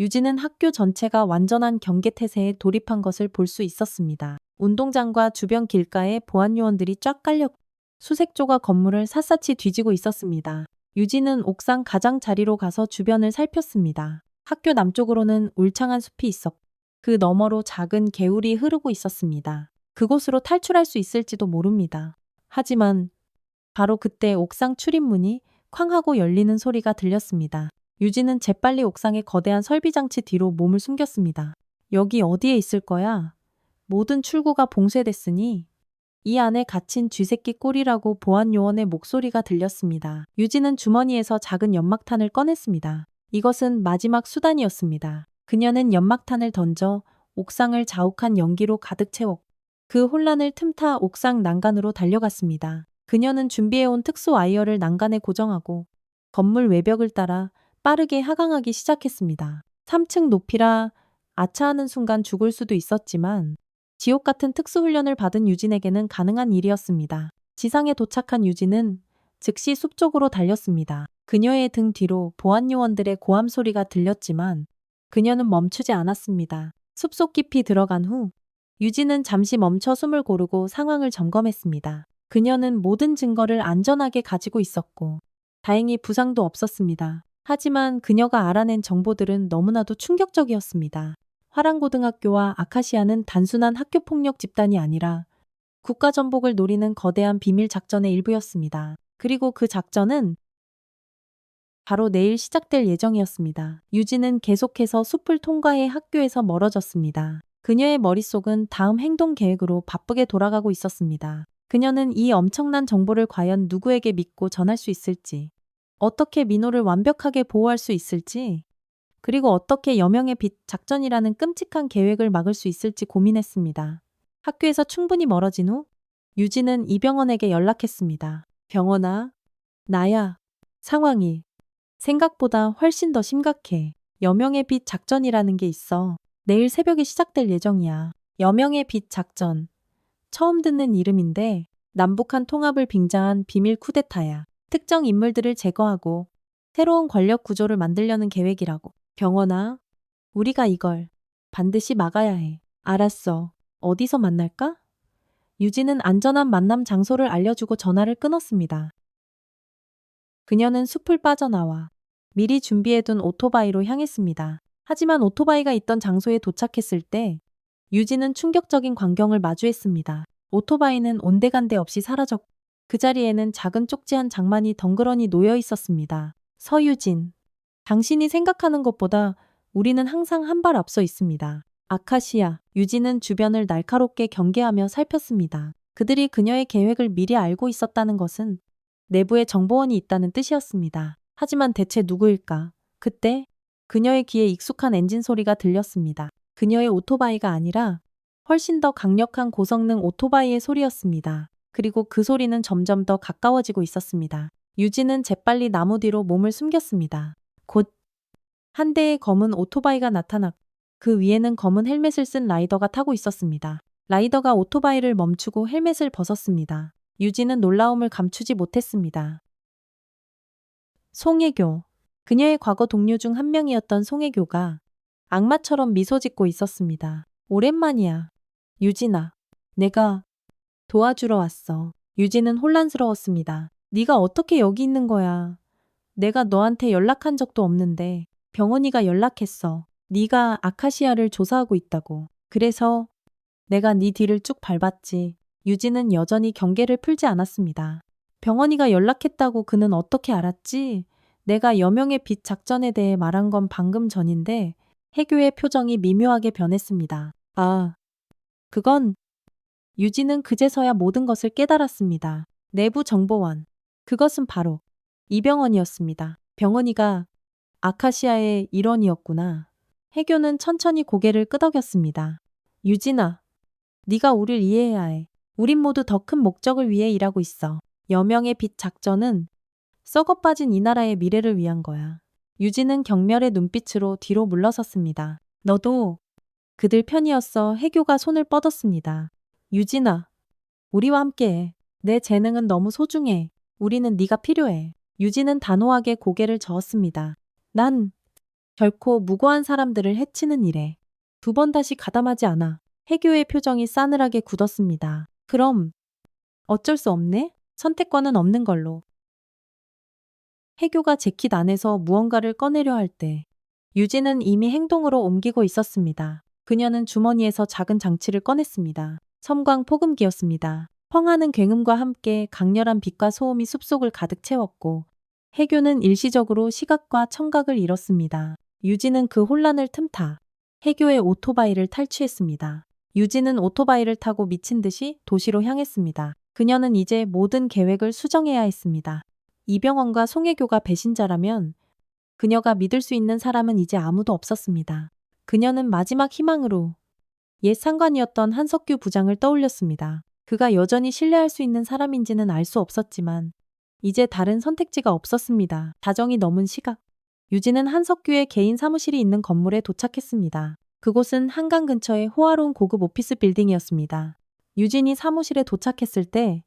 유진은 학교 전체가 완전한 경계태세에 돌입한 것을 볼 수 있었습니다. 운동장과 주변 길가에 보안 요원들이 쫙 깔려 수색조가 건물을 샅샅이 뒤지고 있었습니다. 유진은 옥상 가장자리로 가서 주변을 살폈습니다. 학교 남쪽으로는 울창한 숲이 있었고 그 너머로 작은 개울이 흐르고 있었습니다. 그곳으로 탈출할 수 있을지도 모릅니다. 하지만 바로 그때 옥상 출입문이 쾅 하고 열리는 소리가 들렸습니다. 유진은 재빨리 옥상의 거대한 설비장치 뒤로 몸을 숨겼습니다. 여기 어디에 있을 거야? 모든 출구가 봉쇄됐으니 이 안에 갇힌 쥐새끼 꼴이라고 보안 요원의 목소리가 들렸습니다. 유진은 주머니에서 작은 연막탄을 꺼냈습니다. 이것은 마지막 수단이었습니다. 그녀는 연막탄을 던져 옥상을 자욱한 연기로 가득 채웠고 그 혼란을 틈타 옥상 난간으로 달려갔습니다. 그녀는 준비해온 특수 와이어를 난간에 고정하고 건물 외벽을 따라 빠르게 하강하기 시작했습니다. 3층 높이라 아차하는 순간 죽을 수도 있었지만 지옥 같은 특수훈련을 받은 유진에게는 가능한 일이었습니다. 지상에 도착한 유진은 즉시 숲 쪽으로 달렸습니다. 그녀의 등 뒤로 보안 요원들의 고함 소리가 들렸지만 그녀는 멈추지 않았습니다. 숲속 깊이 들어간 후 유진은 잠시 멈춰 숨을 고르고 상황을 점검했습니다. 그녀는 모든 증거를 안전하게 가지고 있었고 다행히 부상도 없었습니다. 하지만 그녀가 알아낸 정보들은 너무나도 충격적이었습니다. 화랑고등학교와 아카시아는 단순한 학교폭력 집단이 아니라 국가전복을 노리는 거대한 비밀 작전의 일부였습니다. 그리고 그 작전은 바로 내일 시작될 예정이었습니다. 유진은 계속해서 숲을 통과해 학교에서 멀어졌습니다. 그녀의 머릿속은 다음 행동 계획으로 바쁘게 돌아가고 있었습니다. 그녀는 이 엄청난 정보를 과연 누구에게 믿고 전할 수 있을지, 어떻게 민호를 완벽하게 보호할 수 있을지, 그리고 어떻게 여명의 빛 작전이라는 끔찍한 계획을 막을 수 있을지 고민했습니다. 학교에서 충분히 멀어진 후 유진은 이병헌에게 연락했습니다. 병헌아, 나야. 상황이 생각보다 훨씬 더 심각해. 여명의 빛 작전이라는 게 있어. 내일 새벽에 시작될 예정이야. 여명의 빛 작전. 처음 듣는 이름인데 남북한 통합을 빙자한 비밀 쿠데타야. 특정 인물들을 제거하고 새로운 권력 구조를 만들려는 계획이라고. 병원아, 우리가 이걸 반드시 막아야 해. 알았어. 어디서 만날까? 유진은 안전한 만남 장소를 알려주고 전화를 끊었습니다. 그녀는 숲을 빠져나와 미리 준비해둔 오토바이로 향했습니다. 하지만 오토바이가 있던 장소에 도착했을 때 유진은 충격적인 광경을 마주했습니다. 오토바이는 온데간데 없이 사라졌고 그 자리에는 작은 쪽지 한 장만이 덩그러니 놓여 있었습니다. 서유진, 당신이 생각하는 것보다 우리는 항상 한 발 앞서 있습니다. 아카시아, 유진은 주변을 날카롭게 경계하며 살폈습니다. 그들이 그녀의 계획을 미리 알고 있었다는 것은 내부에 정보원이 있다는 뜻이었습니다. 하지만 대체 누구일까? 그때 그녀의 귀에 익숙한 엔진 소리가 들렸습니다. 그녀의 오토바이가 아니라 훨씬 더 강력한 고성능 오토바이의 소리였습니다. 그리고 그 소리는 점점 더 가까워지고 있었습니다. 유진은 재빨리 나무 뒤로 몸을 숨겼습니다. 곧 한 대의 검은 오토바이가 나타났고 그 위에는 검은 헬멧을 쓴 라이더가 타고 있었습니다. 라이더가 오토바이를 멈추고 헬멧을 벗었습니다. 유진은 놀라움을 감추지 못했습니다. 송혜교. 그녀의 과거 동료 중 한 명이었던 송혜교가 악마처럼 미소 짓고 있었습니다. 오랜만이야. 유진아, 내가 도와주러 왔어. 유진은 혼란스러웠습니다. 네가 어떻게 여기 있는 거야? 내가 너한테 연락한 적도 없는데 병원이가 연락했어. 네가 아카시아를 조사하고 있다고. 그래서 내가 네 뒤를 쭉 밟았지. 유진은 여전히 경계를 풀지 않았습니다. 병원이가 연락했다고 그는 어떻게 알았지? 내가 여명의 빛 작전에 대해 말한 건 방금 전인데 해교의 표정이 미묘하게 변했습니다. 아, 그건 유진은 그제서야 모든 것을 깨달았습니다. 내부 정보원. 그것은 바로 이병헌이었습니다. 병헌이가 아카시아의 일원이었구나. 해교는 천천히 고개를 끄덕였습니다. 유진아, 네가 우릴 이해해야 해. 우린 모두 더 큰 목적을 위해 일하고 있어. 여명의 빛 작전은 썩어 빠진 이 나라의 미래를 위한 거야. 유진은 경멸의 눈빛으로 뒤로 물러섰습니다. 너도 그들 편이었어. 해교가 손을 뻗었습니다. 유진아, 우리와 함께해. 내 재능은 너무 소중해. 우리는 네가 필요해. 유진은 단호하게 고개를 저었습니다. 난 결코 무고한 사람들을 해치는 일에 두 번 다시 가담하지 않아. 해교의 표정이 싸늘하게 굳었습니다. 그럼 어쩔 수 없네? 선택권은 없는 걸로. 해교가 재킷 안에서 무언가를 꺼내려 할 때 유진은 이미 행동으로 옮기고 있었습니다. 그녀는 주머니에서 작은 장치를 꺼냈습니다. 섬광 포금기였습니다. 펑하는 굉음과 함께 강렬한 빛과 소음이 숲속을 가득 채웠고 해교는 일시적으로 시각과 청각을 잃었습니다. 유진은 그 혼란을 틈타 해교의 오토바이를 탈취했습니다. 유진은 오토바이를 타고 미친 듯이 도시로 향했습니다. 그녀는 이제 모든 계획을 수정해야 했습니다. 이병헌과 송혜교가 배신자라면 그녀가 믿을 수 있는 사람은 이제 아무도 없었습니다. 그녀는 마지막 희망으로 옛 상관이었던 한석규 부장을 떠올렸습니다. 그가 여전히 신뢰할 수 있는 사람인지는 알 수 없었지만 이제 다른 선택지가 없었습니다. 다정이 넘은 시각. 유진은 한석규의 개인 사무실이 있는 건물에 도착했습니다. 그곳은 한강 근처의 호화로운 고급 오피스 빌딩이었습니다. 유진이 사무실에 도착했을 때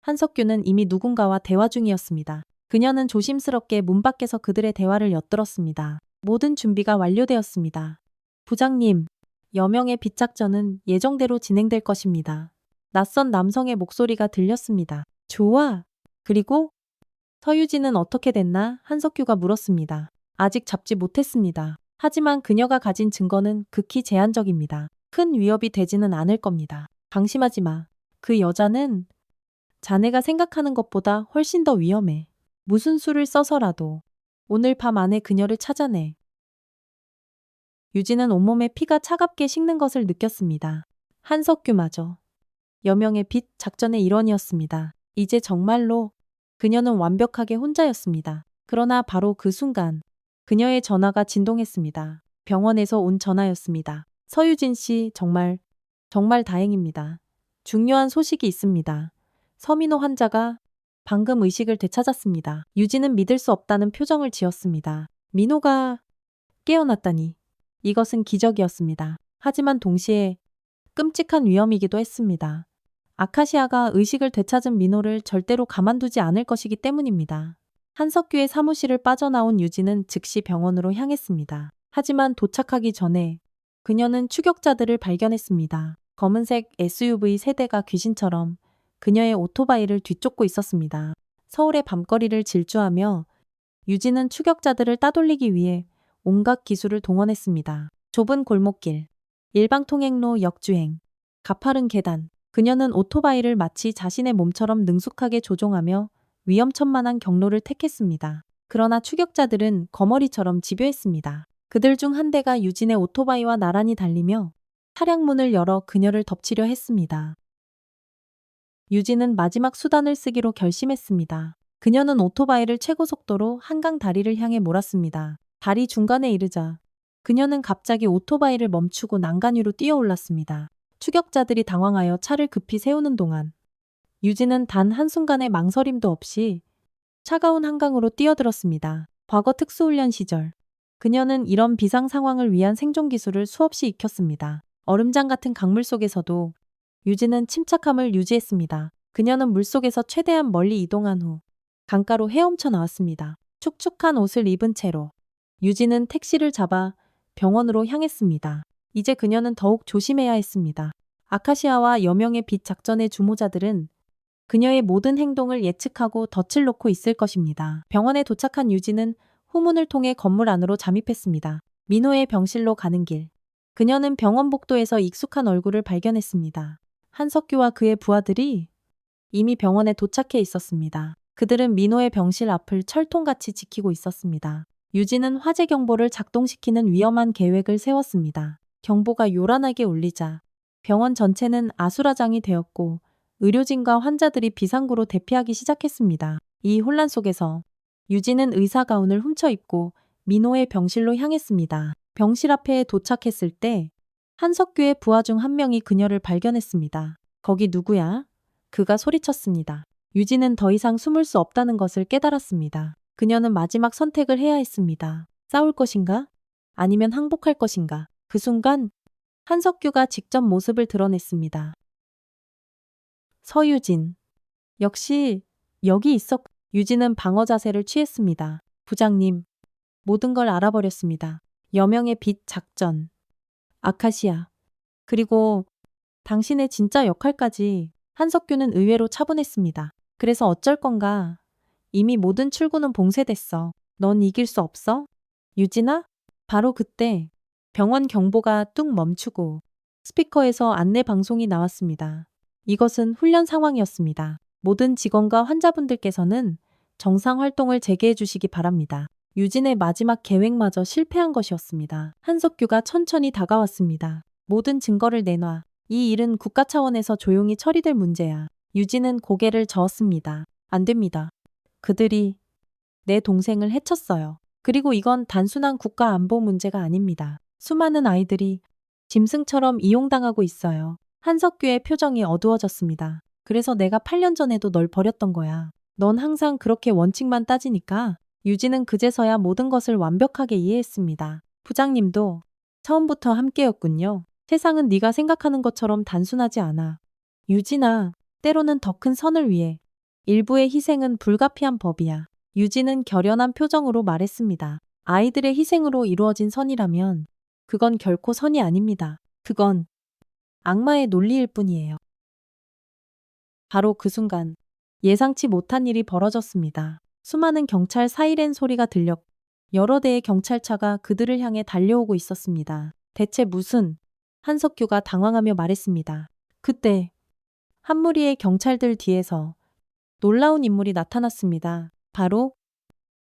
한석규는 이미 누군가와 대화 중이었습니다. 그녀는 조심스럽게 문 밖에서 그들의 대화를 엿들었습니다. 모든 준비가 완료되었습니다. 부장님, 여명의 빛 작전은 예정대로 진행될 것입니다. 낯선 남성의 목소리가 들렸습니다. 좋아. 그리고 서유진은 어떻게 됐나? 한석규가 물었습니다. 아직 잡지 못했습니다. 하지만 그녀가 가진 증거는 극히 제한적입니다. 큰 위협이 되지는 않을 겁니다. 방심하지 마. 그 여자는 자네가 생각하는 것보다 훨씬 더 위험해. 무슨 수를 써서라도 오늘 밤 안에 그녀를 찾아내. 유진은 온몸에 피가 차갑게 식는 것을 느꼈습니다. 한석규마저 여명의 빛 작전의 일원이었습니다. 이제 정말로 그녀는 완벽하게 혼자였습니다. 그러나 바로 그 순간 그녀의 전화가 진동했습니다. 병원에서 온 전화였습니다. 서유진 씨, 정말 다행입니다. 중요한 소식이 있습니다. 서민호 환자가 방금 의식을 되찾았습니다. 유진은 믿을 수 없다는 표정을 지었습니다. 민호가 깨어났다니. 이것은 기적이었습니다. 하지만 동시에 끔찍한 위험이기도 했습니다. 아카시아가 의식을 되찾은 민호를 절대로 가만두지 않을 것이기 때문입니다. 한석규의 사무실을 빠져나온 유진은 즉시 병원으로 향했습니다. 하지만 도착하기 전에 그녀는 추격자들을 발견했습니다. 검은색 SUV 세대가 귀신처럼 그녀의 오토바이를 뒤쫓고 있었습니다. 서울의 밤거리를 질주하며 유진은 추격자들을 따돌리기 위해 온갖 기술을 동원했습니다. 좁은 골목길, 일방통행로 역주행, 가파른 계단. 그녀는 오토바이를 마치 자신의 몸처럼 능숙하게 조종하며 위험천만한 경로를 택했습니다. 그러나 추격자들은 거머리처럼 집요했습니다. 그들 중 한 대가 유진의 오토바이와 나란히 달리며 차량 문을 열어 그녀를 덮치려 했습니다. 유진은 마지막 수단을 쓰기로 결심했습니다. 그녀는 오토바이를 최고 속도로 한강 다리를 향해 몰았습니다. 다리 중간에 이르자 그녀는 갑자기 오토바이를 멈추고 난간 위로 뛰어올랐습니다. 추격자들이 당황하여 차를 급히 세우는 동안 유진은 단 한순간의 망설임도 없이 차가운 한강으로 뛰어들었습니다. 과거 특수훈련 시절 그녀는 이런 비상 상황을 위한 생존 기술을 수없이 익혔습니다. 얼음장 같은 강물 속에서도 유진은 침착함을 유지했습니다. 그녀는 물속에서 최대한 멀리 이동한 후 강가로 헤엄쳐 나왔습니다. 축축한 옷을 입은 채로 유진은 택시를 잡아 병원으로 향했습니다. 이제 그녀는 더욱 조심해야 했습니다. 아카시아와 여명의 빛 작전의 주모자들은 그녀의 모든 행동을 예측하고 덫을 놓고 있을 것입니다. 병원에 도착한 유진은 후문을 통해 건물 안으로 잠입했습니다. 민호의 병실로 가는 길. 그녀는 병원 복도에서 익숙한 얼굴을 발견했습니다. 한석규와 그의 부하들이 이미 병원에 도착해 있었습니다. 그들은 민호의 병실 앞을 철통같이 지키고 있었습니다. 유진은 화재 경보를 작동시키는 위험한 계획을 세웠습니다. 경보가 요란하게 울리자 병원 전체는 아수라장이 되었고 의료진과 환자들이 비상구로 대피하기 시작했습니다. 이 혼란 속에서 유진은 의사 가운을 훔쳐 입고 민호의 병실로 향했습니다. 병실 앞에 도착했을 때 한석규의 부하 중 한 명이 그녀를 발견했습니다. 거기 누구야? 그가 소리쳤습니다. 유진은 더 이상 숨을 수 없다는 것을 깨달았습니다. 그녀는 마지막 선택을 해야 했습니다. 싸울 것인가? 아니면 항복할 것인가? 그 순간 한석규가 직접 모습을 드러냈습니다. 서유진. 역시 여기 있었. 유진은 방어 자세를 취했습니다. 부장님, 모든 걸 알아버렸습니다. 여명의 빛 작전, 아카시아, 그리고 당신의 진짜 역할까지. 한석규는 의외로 차분했습니다. 그래서 어쩔 건가? 이미 모든 출구는 봉쇄됐어. 넌 이길 수 없어? 유진아? 바로 그때 병원 경보가 뚝 멈추고 스피커에서 안내 방송이 나왔습니다. 이것은 훈련 상황이었습니다. 모든 직원과 환자분들께서는 정상 활동을 재개해 주시기 바랍니다. 유진의 마지막 계획마저 실패한 것이었습니다. 한석규가 천천히 다가왔습니다. 모든 증거를 내놔. 이 일은 국가 차원에서 조용히 처리될 문제야. 유진은 고개를 저었습니다. 안 됩니다. 그들이 내 동생을 해쳤어요. 그리고 이건 단순한 국가 안보 문제가 아닙니다. 수많은 아이들이 짐승처럼 이용당하고 있어요. 한석규의 표정이 어두워졌습니다. 그래서 내가 8년 전에도 널 버렸던 거야. 넌 항상 그렇게 원칙만 따지니까. 유진은 그제서야 모든 것을 완벽하게 이해했습니다. 부장님도 처음부터 함께였군요. 세상은 네가 생각하는 것처럼 단순하지 않아. 유진아, 때로는 더 큰 선을 위해 일부의 희생은 불가피한 법이야. 유진은 결연한 표정으로 말했습니다. 아이들의 희생으로 이루어진 선이라면 그건 결코 선이 아닙니다. 그건 악마의 논리일 뿐이에요. 바로 그 순간 예상치 못한 일이 벌어졌습니다. 수많은 경찰 사이렌 소리가 들렸고 여러 대의 경찰차가 그들을 향해 달려오고 있었습니다. 대체 무슨? 한석규가 당황하며 말했습니다. 그때 한 무리의 경찰들 뒤에서 놀라운 인물이 나타났습니다. 바로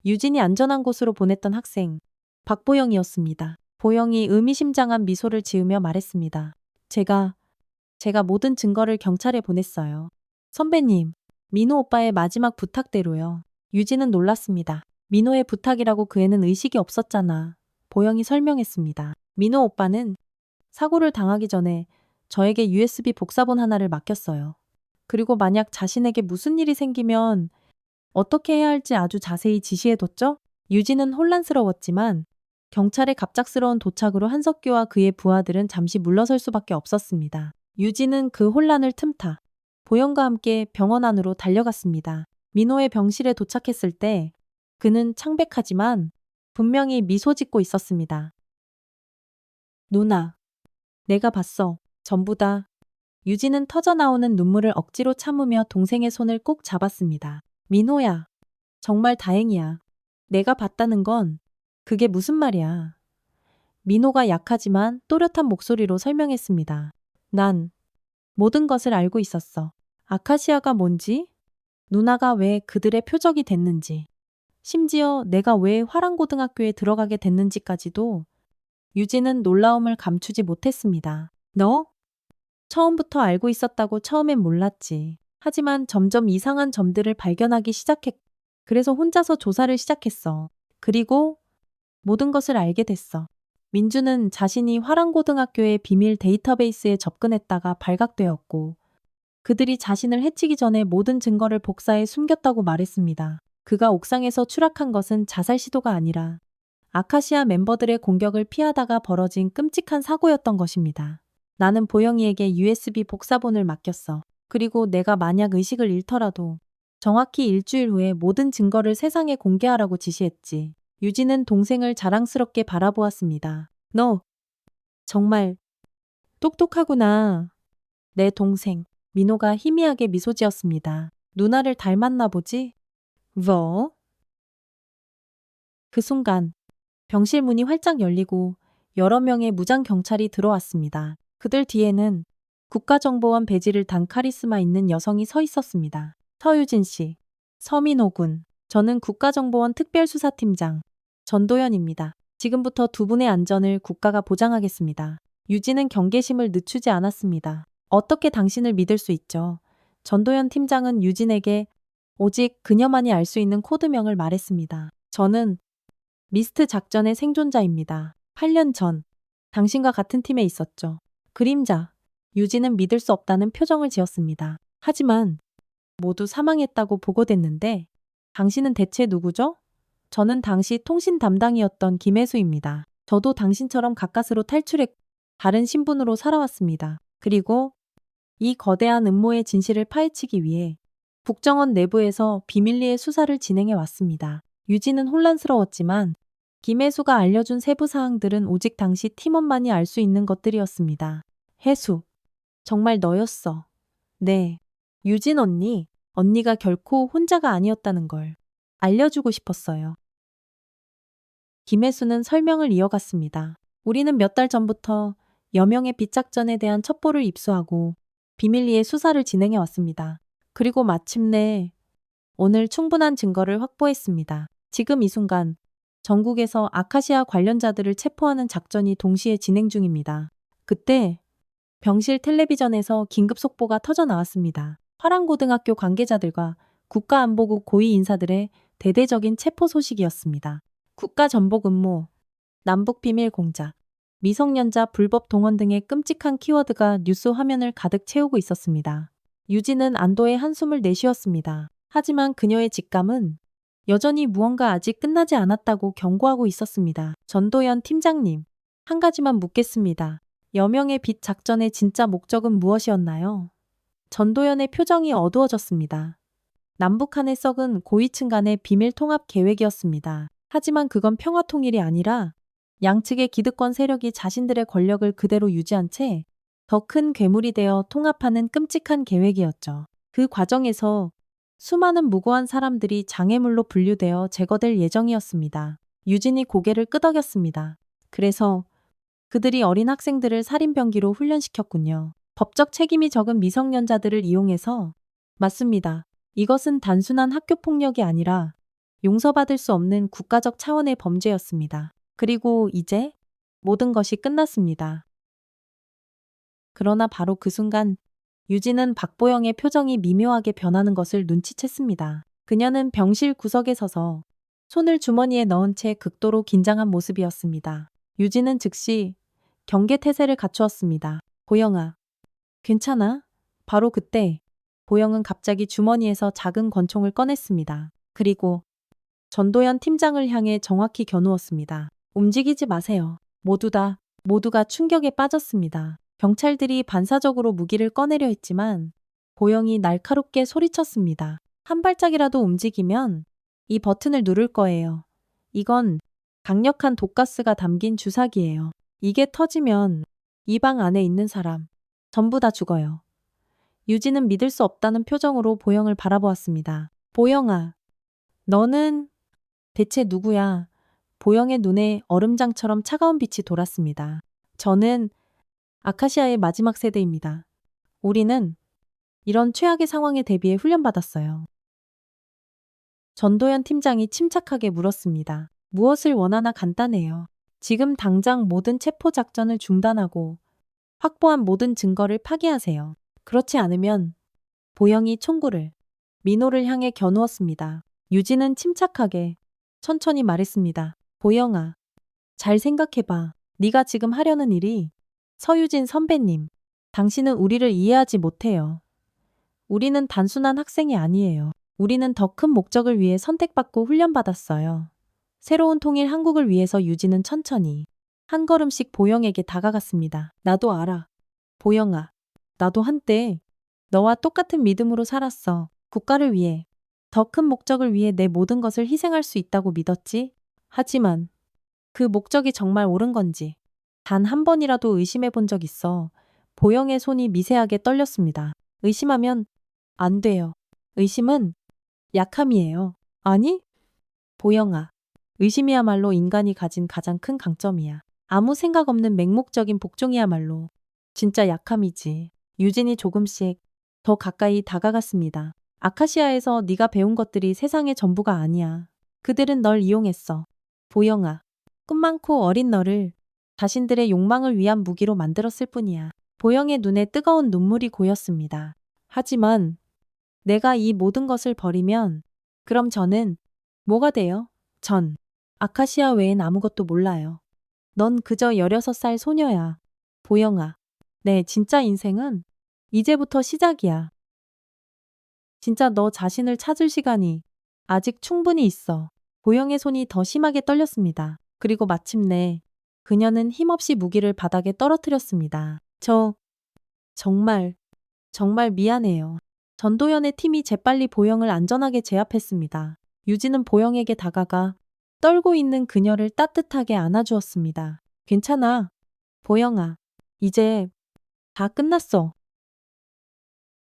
유진이 안전한 곳으로 보냈던 학생 박보영이었습니다. 보영이 의미심장한 미소를 지으며 말했습니다. 제가 모든 증거를 경찰에 보냈어요. 선배님, 민호 오빠의 마지막 부탁대로요. 유진은 놀랐습니다. 민호의 부탁이라고 그 애는 의식이 없었잖아. 보영이 설명했습니다. 민호 오빠는 사고를 당하기 전에 저에게 USB 복사본 하나를 맡겼어요. 그리고 만약 자신에게 무슨 일이 생기면 어떻게 해야 할지 아주 자세히 지시해뒀죠? 유진은 혼란스러웠지만 경찰의 갑작스러운 도착으로 한석규와 그의 부하들은 잠시 물러설 수밖에 없었습니다. 유진은 그 혼란을 틈타 보영과 함께 병원 안으로 달려갔습니다. 민호의 병실에 도착했을 때 그는 창백하지만 분명히 미소 짓고 있었습니다. 누나, 내가 봤어. 전부 다. 유진은 터져나오는 눈물을 억지로 참으며 동생의 손을 꼭 잡았습니다. 민호야, 정말 다행이야. 내가 봤다는 건 그게 무슨 말이야. 민호가 약하지만 또렷한 목소리로 설명했습니다. 난 모든 것을 알고 있었어. 아카시아가 뭔지, 누나가 왜 그들의 표적이 됐는지, 심지어 내가 왜 화랑고등학교에 들어가게 됐는지까지도 유진은 놀라움을 감추지 못했습니다. 너? 처음부터 알고 있었다고 처음엔 몰랐지. 하지만 점점 이상한 점들을 발견하기 시작했고, 그래서 혼자서 조사를 시작했어. 그리고 모든 것을 알게 됐어. 민주는 자신이 화랑고등학교의 비밀 데이터베이스에 접근했다가 발각되었고, 그들이 자신을 해치기 전에 모든 증거를 복사해 숨겼다고 말했습니다. 그가 옥상에서 추락한 것은 자살 시도가 아니라 아카시아 멤버들의 공격을 피하다가 벌어진 끔찍한 사고였던 것입니다. 나는 보영이에게 USB 복사본을 맡겼어. 그리고 내가 만약 의식을 잃더라도 정확히 일주일 후에 모든 증거를 세상에 공개하라고 지시했지. 유진은 동생을 자랑스럽게 바라보았습니다. 너 정말 똑똑하구나. 내 동생. 민호가 희미하게 미소 지었습니다. 누나를 닮았나 보지? 뭐? 그 순간 병실 문이 활짝 열리고 여러 명의 무장 경찰이 들어왔습니다. 그들 뒤에는 국가정보원 배지를 단 카리스마 있는 여성이 서 있었습니다. 서유진 씨, 서민호 군, 저는 국가정보원 특별수사팀장 전도연입니다. 지금부터 두 분의 안전을 국가가 보장하겠습니다. 유진은 경계심을 늦추지 않았습니다. 어떻게 당신을 믿을 수 있죠? 전도연 팀장은 유진에게 오직 그녀만이 알 수 있는 코드명을 말했습니다. 저는 미스트 작전의 생존자입니다. 8년 전 당신과 같은 팀에 있었죠. 그림자. 유진은 믿을 수 없다는 표정을 지었습니다. 하지만 모두 사망했다고 보고됐는데 당신은 대체 누구죠? 저는 당시 통신 담당이었던 김혜수입니다. 저도 당신처럼 가까스로 탈출해 다른 신분으로 살아왔습니다. 그리고 이 거대한 음모의 진실을 파헤치기 위해 국정원 내부에서 비밀리에 수사를 진행해 왔습니다. 유진은 혼란스러웠지만 김혜수가 알려준 세부 사항들은 오직 당시 팀원만이 알 수 있는 것들이었습니다. 혜수, 정말 너였어. 네. 유진 언니, 언니가 결코 혼자가 아니었다는 걸 알려주고 싶었어요. 김혜수는 설명을 이어갔습니다. 우리는 몇 달 전부터 여명의 빛작전에 대한 첩보를 입수하고 비밀리에 수사를 진행해 왔습니다. 그리고 마침내 오늘 충분한 증거를 확보했습니다. 지금 이 순간 전국에서 아카시아 관련자들을 체포하는 작전이 동시에 진행 중입니다. 그때 병실 텔레비전에서 긴급 속보가 터져 나왔습니다. 화랑고등학교 관계자들과 국가안보국 고위 인사들의 대대적인 체포 소식이었습니다. 국가전복음모, 남북비밀 공작, 미성년자 불법 동원 등의 끔찍한 키워드가 뉴스 화면을 가득 채우고 있었습니다. 유진은 안도의 한숨을 내쉬었습니다. 하지만 그녀의 직감은 여전히 무언가 아직 끝나지 않았다고 경고하고 있었습니다. 전도연 팀장님, 한 가지만 묻겠습니다. 여명의 빛 작전의 진짜 목적은 무엇이었나요? 전도연의 표정이 어두워졌습니다. 남북한의 썩은 고위층 간의 비밀 통합 계획이었습니다. 하지만 그건 평화 통일이 아니라 양측의 기득권 세력이 자신들의 권력을 그대로 유지한 채 더 큰 괴물이 되어 통합하는 끔찍한 계획이었죠. 그 과정에서 수많은 무고한 사람들이 장애물로 분류되어 제거될 예정이었습니다. 유진이 고개를 끄덕였습니다. 그래서 그들이 어린 학생들을 살인병기로 훈련시켰군요. 법적 책임이 적은 미성년자들을 이용해서 맞습니다. 이것은 단순한 학교 폭력이 아니라 용서받을 수 없는 국가적 차원의 범죄였습니다. 그리고 이제 모든 것이 끝났습니다. 그러나 바로 그 순간 유진은 박보영의 표정이 미묘하게 변하는 것을 눈치챘습니다. 그녀는 병실 구석에 서서 손을 주머니에 넣은 채 극도로 긴장한 모습이었습니다. 유진은 즉시 경계태세를 갖추었습니다. 보영아, 괜찮아? 바로 그때 보영은 갑자기 주머니에서 작은 권총을 꺼냈습니다. 그리고 전도연 팀장을 향해 정확히 겨누었습니다. 움직이지 마세요. 모두가 충격에 빠졌습니다. 경찰들이 반사적으로 무기를 꺼내려 했지만 보영이 날카롭게 소리쳤습니다. 한 발짝이라도 움직이면 이 버튼을 누를 거예요. 이건 강력한 독가스가 담긴 주사기예요. 이게 터지면 이 방 안에 있는 사람 전부 다 죽어요. 유진은 믿을 수 없다는 표정으로 보영을 바라보았습니다. 보영아, 너는 대체 누구야? 보영의 눈에 얼음장처럼 차가운 빛이 돌았습니다. 저는 아카시아의 마지막 세대입니다. 우리는 이런 최악의 상황에 대비해 훈련받았어요. 전도연 팀장이 침착하게 물었습니다. 무엇을 원하나 간단해요. 지금 당장 모든 체포 작전을 중단하고 확보한 모든 증거를 파기하세요. 그렇지 않으면 보영이 총구를 민호를 향해 겨누었습니다. 유진은 침착하게 천천히 말했습니다. 보영아, 잘 생각해봐. 네가 지금 하려는 일이 서유진 선배님, 당신은 우리를 이해하지 못해요. 우리는 단순한 학생이 아니에요. 우리는 더 큰 목적을 위해 선택받고 훈련받았어요. 새로운 통일 한국을 위해서 유진은 천천히 한 걸음씩 보영에게 다가갔습니다. 나도 알아. 보영아, 나도 한때 너와 똑같은 믿음으로 살았어. 국가를 위해, 더 큰 목적을 위해 내 모든 것을 희생할 수 있다고 믿었지? 하지만 그 목적이 정말 옳은 건지 단 한 번이라도 의심해 본 적 있어. 보영의 손이 미세하게 떨렸습니다. 의심하면 안 돼요. 의심은 약함이에요. 아니? 보영아, 의심이야말로 인간이 가진 가장 큰 강점이야. 아무 생각 없는 맹목적인 복종이야말로 진짜 약함이지. 유진이 조금씩 더 가까이 다가갔습니다. 아카시아에서 네가 배운 것들이 세상의 전부가 아니야. 그들은 널 이용했어. 보영아, 꿈 많고 어린 너를 자신들의 욕망을 위한 무기로 만들었을 뿐이야. 보영의 눈에 뜨거운 눈물이 고였습니다. 하지만 내가 이 모든 것을 버리면 그럼 저는 뭐가 돼요? 전 아카시아 외엔 아무것도 몰라요. 넌 그저 16살 소녀야. 보영아, 내 진짜 인생은 이제부터 시작이야. 진짜 너 자신을 찾을 시간이 아직 충분히 있어. 보영의 손이 더 심하게 떨렸습니다. 그리고 마침내 그녀는 힘없이 무기를 바닥에 떨어뜨렸습니다. 정말 미안해요. 전도연의 팀이 재빨리 보영을 안전하게 제압했습니다. 유진은 보영에게 다가가 떨고 있는 그녀를 따뜻하게 안아주었습니다. 괜찮아. 보영아, 이제 다 끝났어.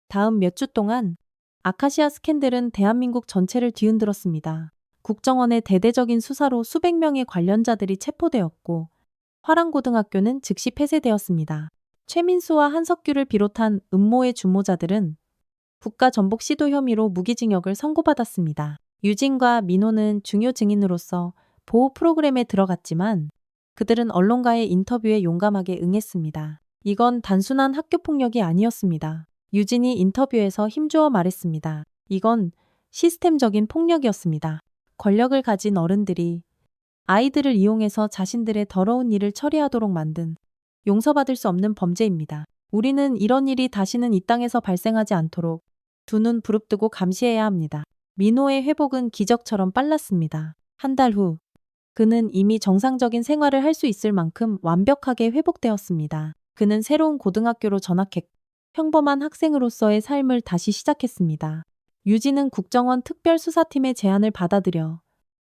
다음 몇 주 동안 아카시아 스캔들은 대한민국 전체를 뒤흔들었습니다. 국정원의 대대적인 수사로 수백 명의 관련자들이 체포되었고 화랑고등학교는 즉시 폐쇄되었습니다. 최민수와 한석규를 비롯한 음모의 주모자들은 국가전복 시도 혐의로 무기징역을 선고받았습니다. 유진과 민호는 중요 증인으로서 보호 프로그램에 들어갔지만 그들은 언론과의 인터뷰에 용감하게 응했습니다. 이건 단순한 학교 폭력이 아니었습니다. 유진이 인터뷰에서 힘주어 말했습니다. 이건 시스템적인 폭력이었습니다. 권력을 가진 어른들이 아이들을 이용해서 자신들의 더러운 일을 처리하도록 만든 용서받을 수 없는 범죄입니다. 우리는 이런 일이 다시는 이 땅에서 발생하지 않도록 두 눈 부릅뜨고 감시해야 합니다. 민호의 회복은 기적처럼 빨랐습니다. 한 달 후, 그는 이미 정상적인 생활을 할 수 있을 만큼 완벽하게 회복되었습니다. 그는 새로운 고등학교로 전학했고 평범한 학생으로서의 삶을 다시 시작했습니다. 유진은 국정원 특별수사팀의 제안을 받아들여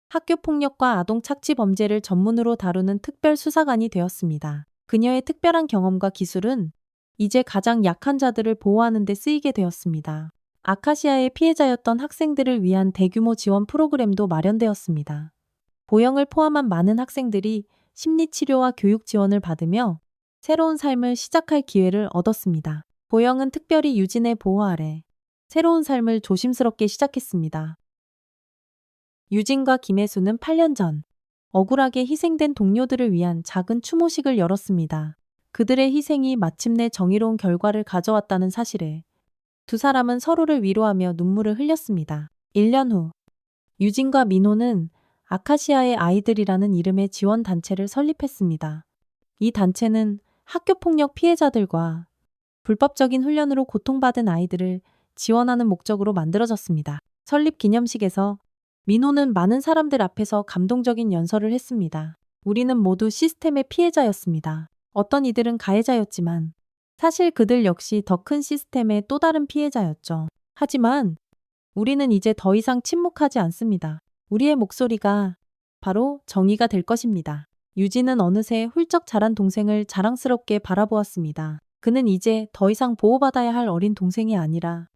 학교폭력과 아동착취 범죄를 전문으로 다루는 특별수사관이 되었습니다. 그녀의 특별한 경험과 기술은 이제 가장 약한 자들을 보호하는 데 쓰이게 되었습니다. 아카시아의 피해자였던 학생들을 위한 대규모 지원 프로그램도 마련되었습니다. 보영을 포함한 많은 학생들이 심리치료와 교육 지원을 받으며 새로운 삶을 시작할 기회를 얻었습니다. 보영은 특별히 유진의 보호 아래 새로운 삶을 조심스럽게 시작했습니다. 유진과 김혜수는 8년 전 억울하게 희생된 동료들을 위한 작은 추모식을 열었습니다. 그들의 희생이 마침내 정의로운 결과를 가져왔다는 사실에 두 사람은 서로를 위로하며 눈물을 흘렸습니다. 1년 후 유진과 민호는 아카시아의 아이들이라는 이름의 지원단체를 설립했습니다. 이 단체는 학교폭력 피해자들과 불법적인 훈련으로 고통받은 아이들을 지원하는 목적으로 만들어졌습니다. 설립 기념식에서 민호는 많은 사람들 앞에서 감동적인 연설을 했습니다. 우리는 모두 시스템의 피해자였습니다. 어떤 이들은 가해자였지만 사실 그들 역시 더 큰 시스템의 또 다른 피해자였죠. 하지만 우리는 이제 더 이상 침묵하지 않습니다. 우리의 목소리가 바로 정의가 될 것입니다. 유진은 어느새 훌쩍 자란 동생을 자랑스럽게 바라보았습니다. 그는 이제 더 이상 보호받아야 할 어린 동생이 아니라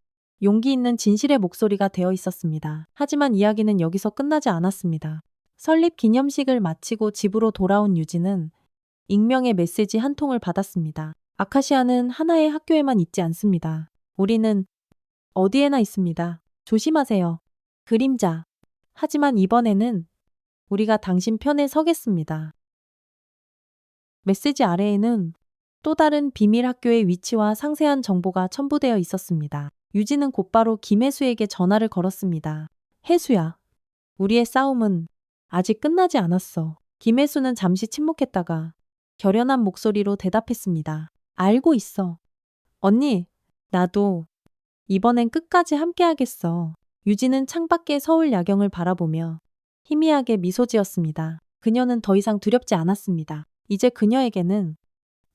용기 있는 진실의 목소리가 되어 있었습니다. 하지만 이야기는 여기서 끝나지 않았습니다. 설립 기념식을 마치고 집으로 돌아온 유진은 익명의 메시지 한 통을 받았습니다. 아카시아는 하나의 학교에만 있지 않습니다. 우리는 어디에나 있습니다. 조심하세요. 그림자. 하지만 이번에는 우리가 당신 편에 서겠습니다. 메시지 아래에는 또 다른 비밀 학교의 위치와 상세한 정보가 첨부되어 있었습니다. 유진은 곧바로 김혜수에게 전화를 걸었습니다. 혜수야, 우리의 싸움은 아직 끝나지 않았어. 김혜수는 잠시 침묵했다가 결연한 목소리로 대답했습니다. 알고 있어. 언니, 나도 이번엔 끝까지 함께하겠어. 유진은 창밖의 서울 야경을 바라보며 희미하게 미소 지었습니다. 그녀는 더 이상 두렵지 않았습니다. 이제 그녀에게는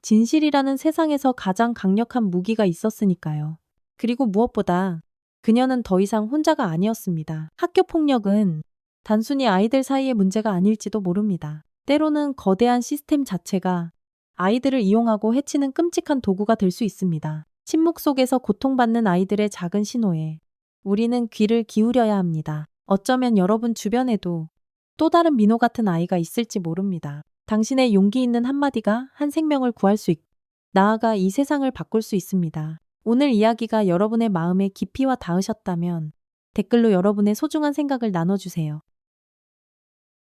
진실이라는 세상에서 가장 강력한 무기가 있었으니까요. 그리고 무엇보다 그녀는 더 이상 혼자가 아니었습니다. 학교 폭력은 단순히 아이들 사이의 문제가 아닐지도 모릅니다. 때로는 거대한 시스템 자체가 아이들을 이용하고 해치는 끔찍한 도구가 될 수 있습니다. 침묵 속에서 고통받는 아이들의 작은 신호에 우리는 귀를 기울여야 합니다. 어쩌면 여러분 주변에도 또 다른 민호 같은 아이가 있을지 모릅니다. 당신의 용기 있는 한마디가 한 생명을 구할 수 있고 나아가 이 세상을 바꿀 수 있습니다. 오늘 이야기가 여러분의 마음에 깊이 와 닿으셨다면 댓글로 여러분의 소중한 생각을 나눠주세요.